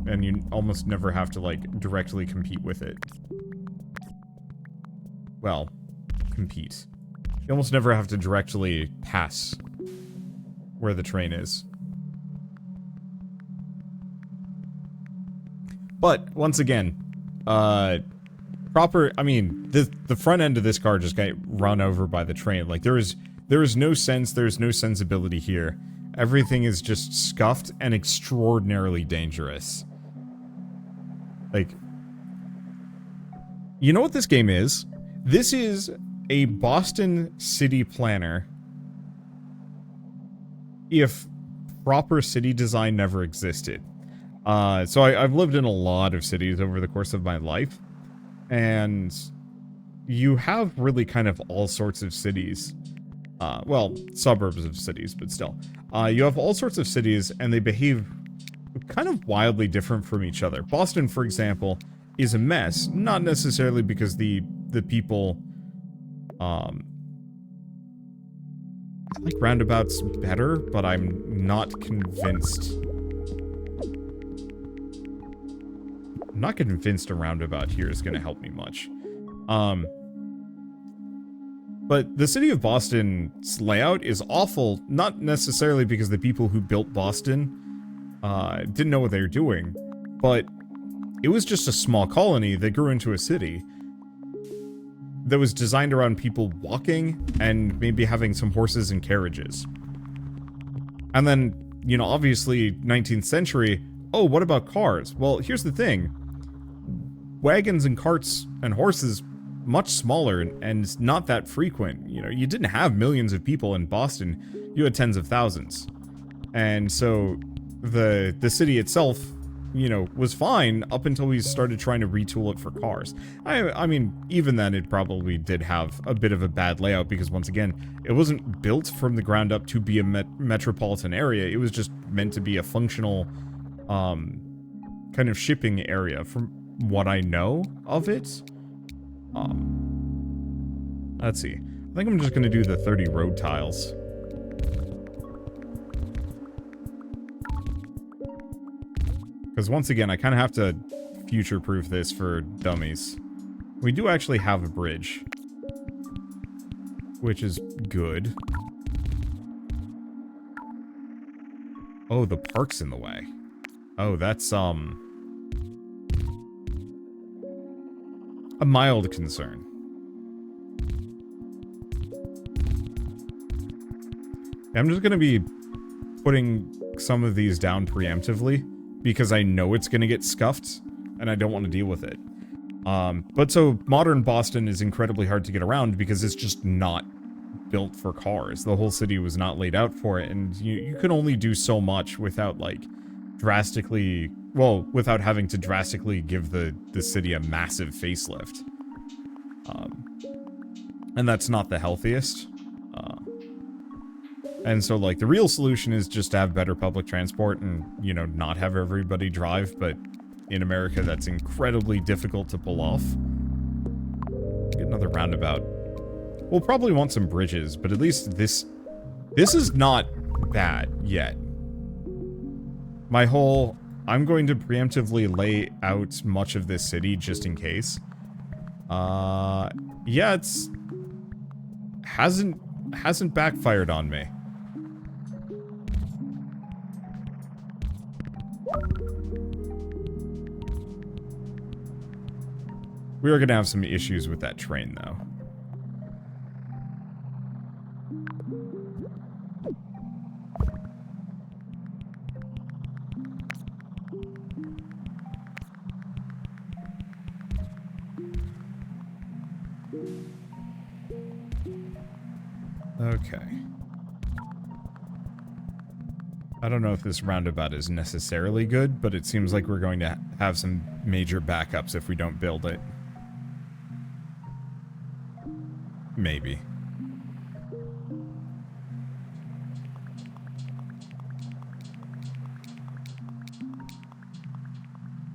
And you almost never have to, like, directly compete with it. Well, compete. You almost never have to directly pass where the train is. But, once again, I mean, the front end of this car just got run over by the train. Like, there is no sense, there's no sensibility here. Everything is just scuffed and extraordinarily dangerous. Like, you know what this game is? This is a Boston city planner if proper city design never existed. So I've lived in a lot of cities over the course of my life, and you have really kind of all sorts of cities. Well, suburbs of cities, but still. You have all sorts of cities, and they behave kind of wildly different from each other. Boston, for example, is a mess, not necessarily because the people, I like roundabouts better, but I'm not convinced. I'm not convinced a roundabout here is going to help me much. But the city of Boston's layout is awful, not necessarily because the people who built Boston didn't know what they were doing, but it was just a small colony that grew into a city that was designed around people walking and maybe having some horses and carriages. And then, you know, obviously 19th century, oh, what about cars? Well, here's the thing. Wagons and carts and horses, much smaller and not that frequent. You know, you didn't have millions of people in Boston. You had tens of thousands. And so the city itself, you know, was fine up until we started trying to retool it for cars. I mean, even then it probably did have a bit of a bad layout because, once again, it wasn't built from the ground up to be a metropolitan area. It was just meant to be a functional kind of shipping area from what I know of it. Let's see. I think I'm just going to do the 30 road tiles. Because once again, I kind of have to future-proof this for dummies. We do actually have a bridge, which is good. Oh, the park's in the way. Oh, that's, a mild concern. I'm just going to be putting some of these down preemptively, because I know it's going to get scuffed, and I don't want to deal with it. But so, modern Boston is incredibly hard to get around because it's just not built for cars. The whole city was not laid out for it, and you can only do so much without, like, drastically... Well, without having to drastically give the city a massive facelift. And that's not the healthiest. And so, like, the real solution is just to have better public transport and, you know, not have everybody drive, but in America, that's incredibly difficult to pull off. Get another roundabout. We'll probably want some bridges, but at least this is not bad yet. My whole... I'm going to preemptively lay out much of this city just in case. Yeah, it's... Hasn't backfired on me. We are going to have some issues with that train, though. Okay. I don't know if this roundabout is necessarily good, but it seems like we're going to have some major backups if we don't build it. Maybe.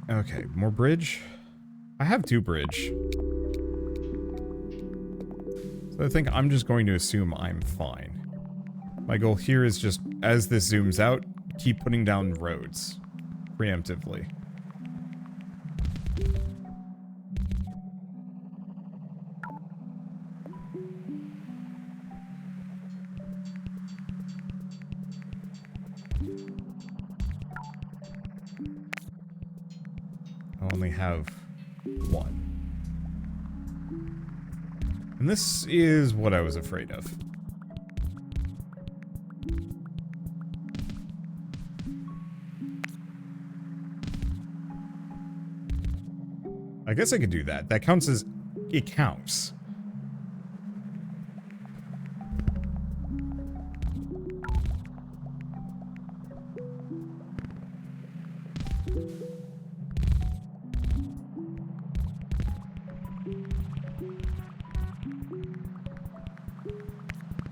Okay, more bridge? I have 2 bridge. So I think I'm just going to assume I'm fine. My goal here is just, as this zooms out, keep putting down roads. Preemptively. I only have 1. And this is what I was afraid of. I guess I could do that. That counts as... It counts.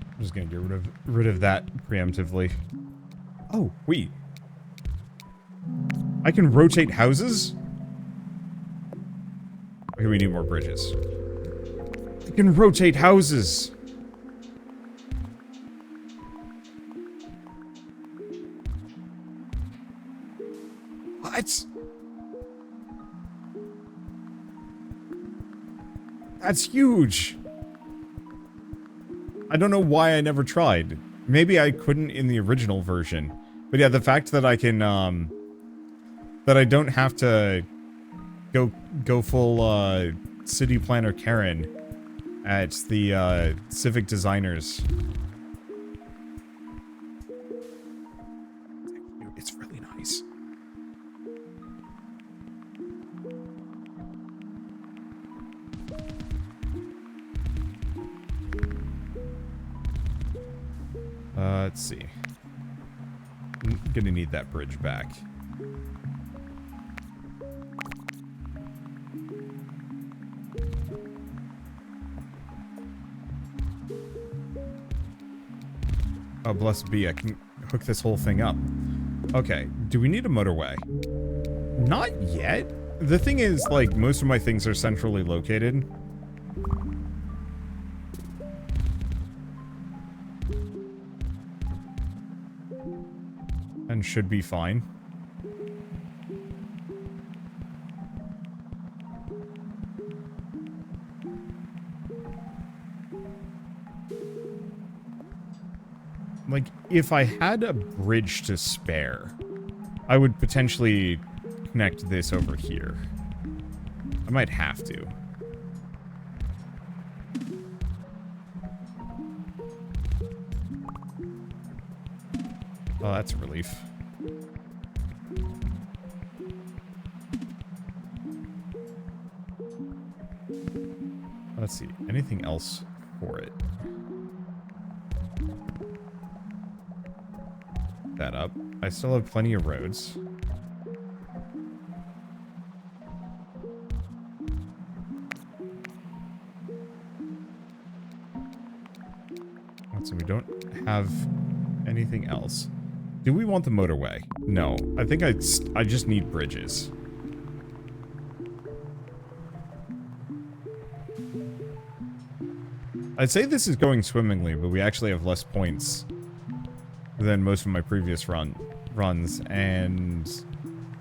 I'm just gonna get rid of that preemptively. Oh, wait. I can rotate houses? Okay, we need more bridges. I can rotate houses! What? That's huge! I don't know why I never tried. Maybe I couldn't in the original version. But yeah, the fact that I can, that I don't have to go full, city planner Karen at the, civic designers. It's really nice. Let's see. I'm gonna need that bridge back. Oh, blessed be, I can hook this whole thing up. Okay, do we need a motorway? Not yet. The thing is, like, most of my things are centrally located. And should be fine. Like, if I had a bridge to spare, I would potentially connect this over here. I might have to. Oh, that's a relief. Let's see. Anything else for it? That up. I still have plenty of roads. So we don't have anything else. Do we want the motorway? No. I think I just need bridges. I'd say this is going swimmingly, but we actually have less points than most of my previous runs. And,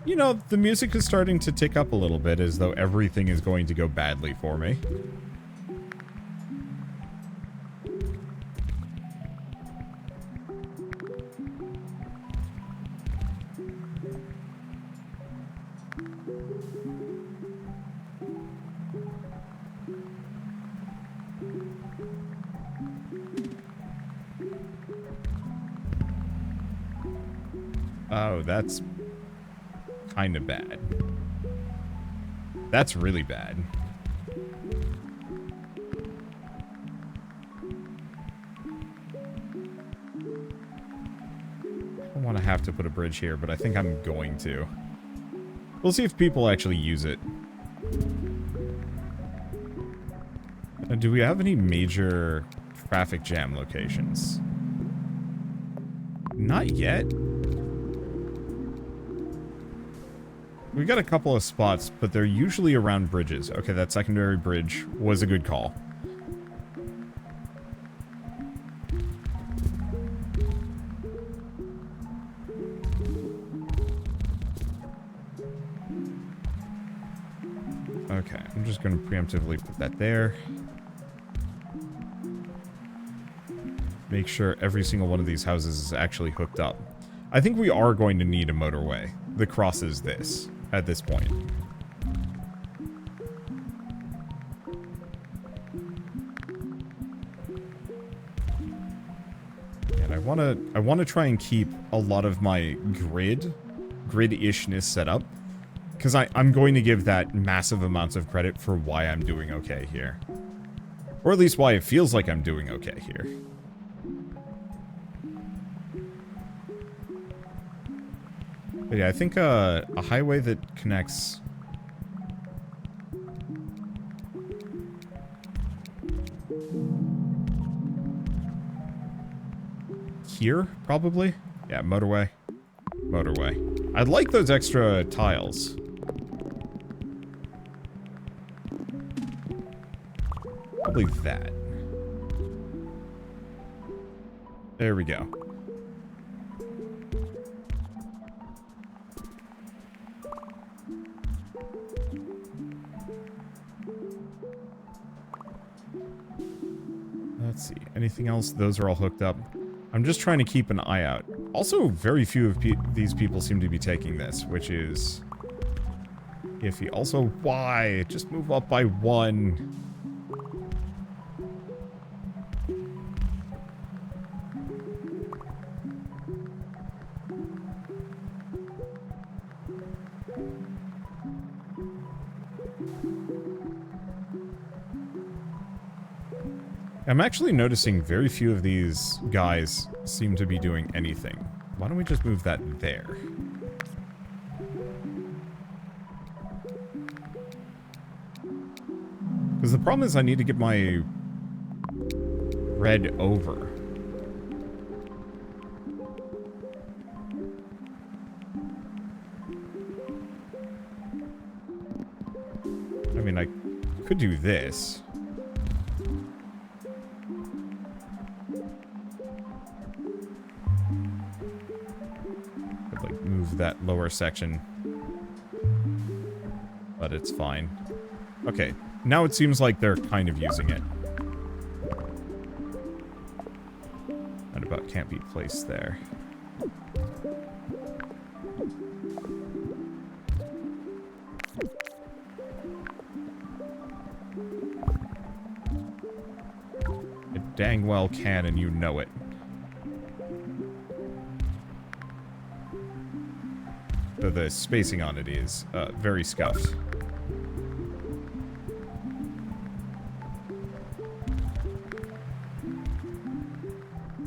you know, the music is starting to tick up a little bit as though everything is going to go badly for me. Oh, that's kind of bad. That's really bad. I don't want to have to put a bridge here, but I think I'm going to. We'll see if people actually use it. Do we have any major traffic jam locations? Not yet. We got a couple of spots, but they're usually around bridges. Okay, that secondary bridge was a good call. Okay, I'm just going to preemptively put that there. Make sure every single one of these houses is actually hooked up. I think we are going to need a motorway that crosses this at this point. And I want to try and keep a lot of my grid-ishness set up because I'm going to give that massive amounts of credit for why I'm doing okay here. Or at least why it feels like I'm doing okay here. But yeah, I think a highway that connects... here, probably? Yeah, motorway. Motorway. I'd like those extra tiles. Probably that. There we go. Let's see. Anything else? Those are all hooked up. I'm just trying to keep an eye out. Also, very few of these people seem to be taking this, which is iffy. Also, why? Just move up by 1. I'm actually noticing very few of these guys seem to be doing anything. Why don't we just move that there? Because the problem is I need to get my red over. I mean, I could do this. That lower section, but it's fine. Okay, now it seems like they're kind of using it. That about can't be placed there. It dang well can, and you know it. The spacing on it is very scuffed.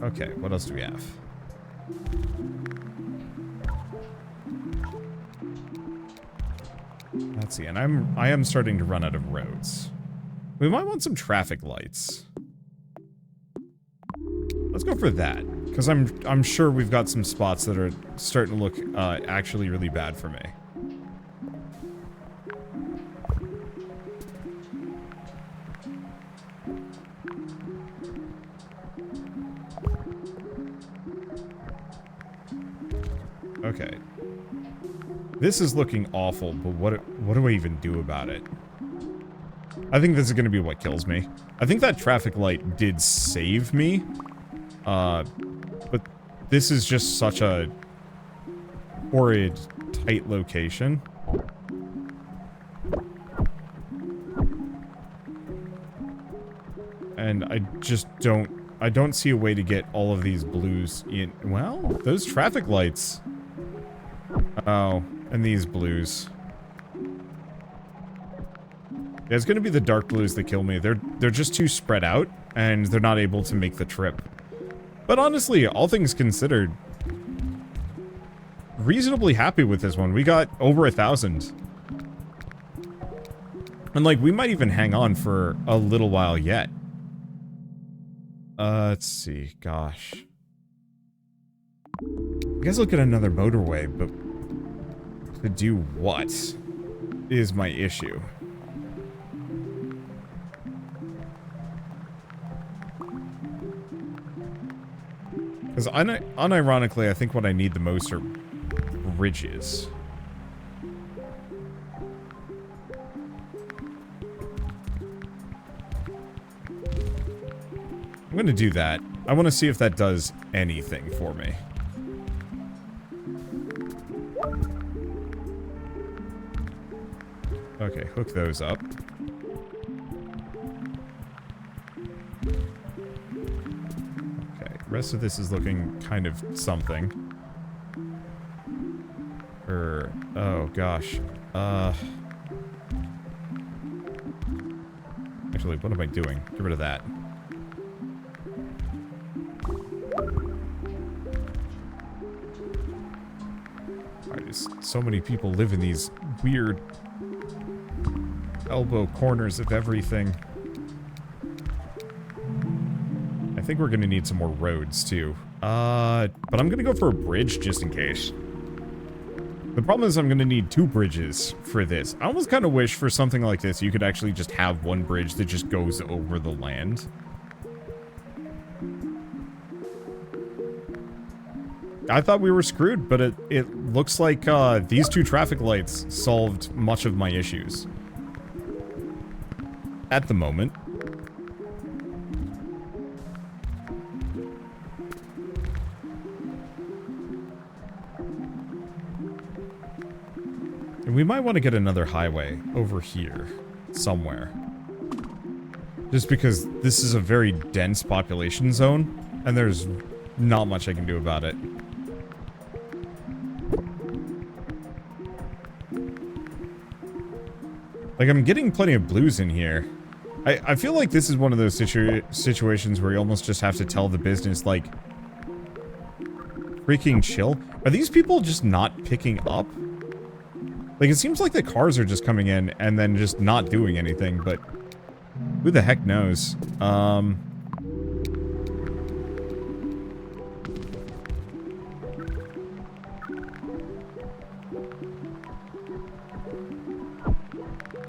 Okay, what else do we have? Let's see, and I am starting to run out of roads. We might want some traffic lights. Let's go for that. Because I'm sure we've got some spots that are starting to look actually really bad for me. Okay. This is looking awful, but what do I even do about it? I think this is going to be what kills me. I think that traffic light did save me. But this is just such a horrid, tight location. And I just I don't see a way to get all of these blues in. Well, those traffic lights. Oh, and these blues. Yeah, it's gonna be the dark blues that kill me. They're just too spread out, and they're not able to make the trip. But honestly, all things considered, reasonably happy with this one. We got over 1,000. And like, we might even hang on for a little while yet. Let's see, gosh. I guess look at another motorway, but to do what is my issue? Because unironically, I think what I need the most are bridges. I'm going to do that. I want to see if that does anything for me. Okay, hook those up. Okay, rest of this is looking kind of something. Oh gosh. Actually, what am I doing? Get rid of that. Alright, there's so many people live in these weird elbow corners of everything. I think we're gonna need some more roads, too. But I'm gonna go for a bridge just in case. The problem is I'm gonna need 2 bridges for this. I almost kind of wish for something like this you could actually just have one bridge that just goes over the land. I thought we were screwed, but it looks like these 2 traffic lights solved much of my issues. At the moment. And we might want to get another highway over here, somewhere. Just because this is a very dense population zone, and there's not much I can do about it. Like, I'm getting plenty of blues in here. I feel like this is one of those situations where you almost just have to tell the business, like, freaking chill. Are these people just not picking up? Like, it seems like the cars are just coming in and then just not doing anything, but who the heck knows?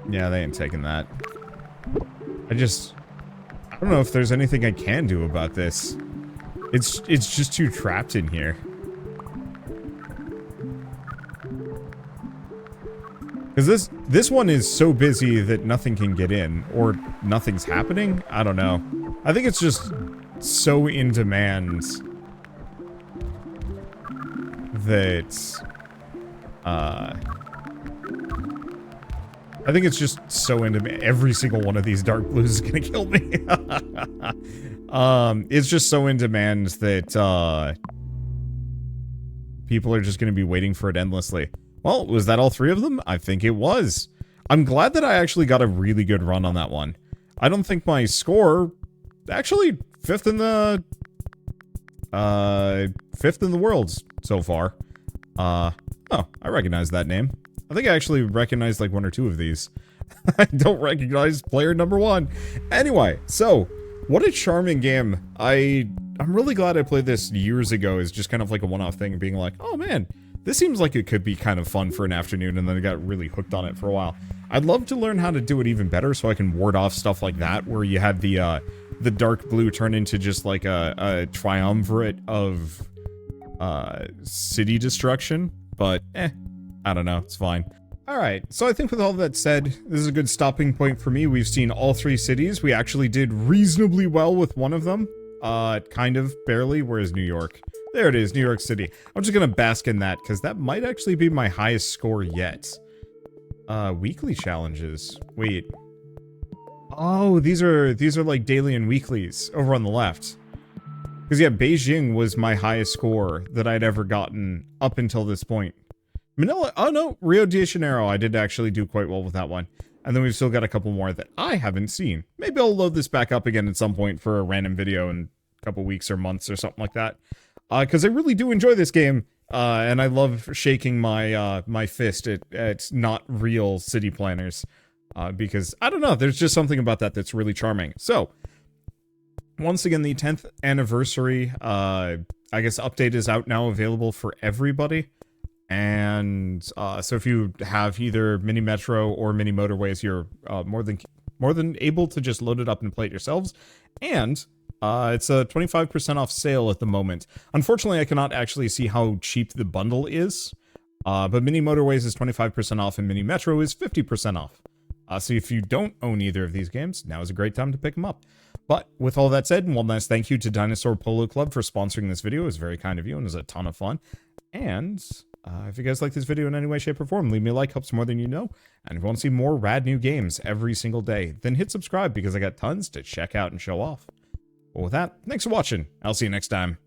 Yeah, they ain't taking that. I don't know if there's anything I can do about this. It's just too trapped in here. Because this one is so busy that nothing can get in, or nothing's happening? I don't know. I think it's just so in demand that, I think it's just so in demand. Every single one of these dark blues is gonna kill me. It's just so in demand that, people are just gonna be waiting for it endlessly. Well, was that all 3 of them? I think it was. I'm glad that I actually got a really good run on that one. I don't think my score... Actually, 5th in the... 5th in the world so far. Oh, I recognize that name. I think I actually recognize like 1 or 2 of these. I don't recognize player number 1. Anyway, so, what a charming game. I'm really glad I played this years ago as just kind of like a one-off thing, being like, oh man, this seems like it could be kind of fun for an afternoon, and then I got really hooked on it for a while. I'd love to learn how to do it even better so I can ward off stuff like that, where you had the dark blue turn into just like a triumvirate of city destruction, but I don't know, it's fine. Alright, so I think with all that said, this is a good stopping point for me. We've seen all 3 cities. We actually did reasonably well with one of them. Kind of, barely. Where's New York? There it is, New York City. I'm just gonna bask in that, because that might actually be my highest score yet. Weekly challenges. Wait. Oh, these are like daily and weeklies over on the left. Because yeah, Beijing was my highest score that I'd ever gotten up until this point. Manila, oh no, Rio de Janeiro, I did actually do quite well with that one. And then we've still got a couple more that I haven't seen. Maybe I'll load this back up again at some point for a random video in a couple weeks or months or something like that. Because I really do enjoy this game, and I love shaking my my fist at not real city planners. Because, I don't know, there's just something about that that's really charming. So, once again, the 10th anniversary, I guess, update is out now, available for everybody. And so if you have either Mini Metro or Mini Motorways, you're more than able to just load it up and play it yourselves. And it's a 25% off sale at the moment. Unfortunately, I cannot actually see how cheap the bundle is. But Mini Motorways is 25% off and Mini Metro is 50% off. So if you don't own either of these games, now is a great time to pick them up. But with all that said, one last thank you to Dinosaur Polo Club for sponsoring this video. It was very kind of you and it was a ton of fun. And if you guys like this video in any way, shape, or form, leave me a like, helps more than you know. And if you want to see more rad new games every single day, then hit subscribe because I got tons to check out and show off. Well, with that, thanks for watching. I'll see you next time.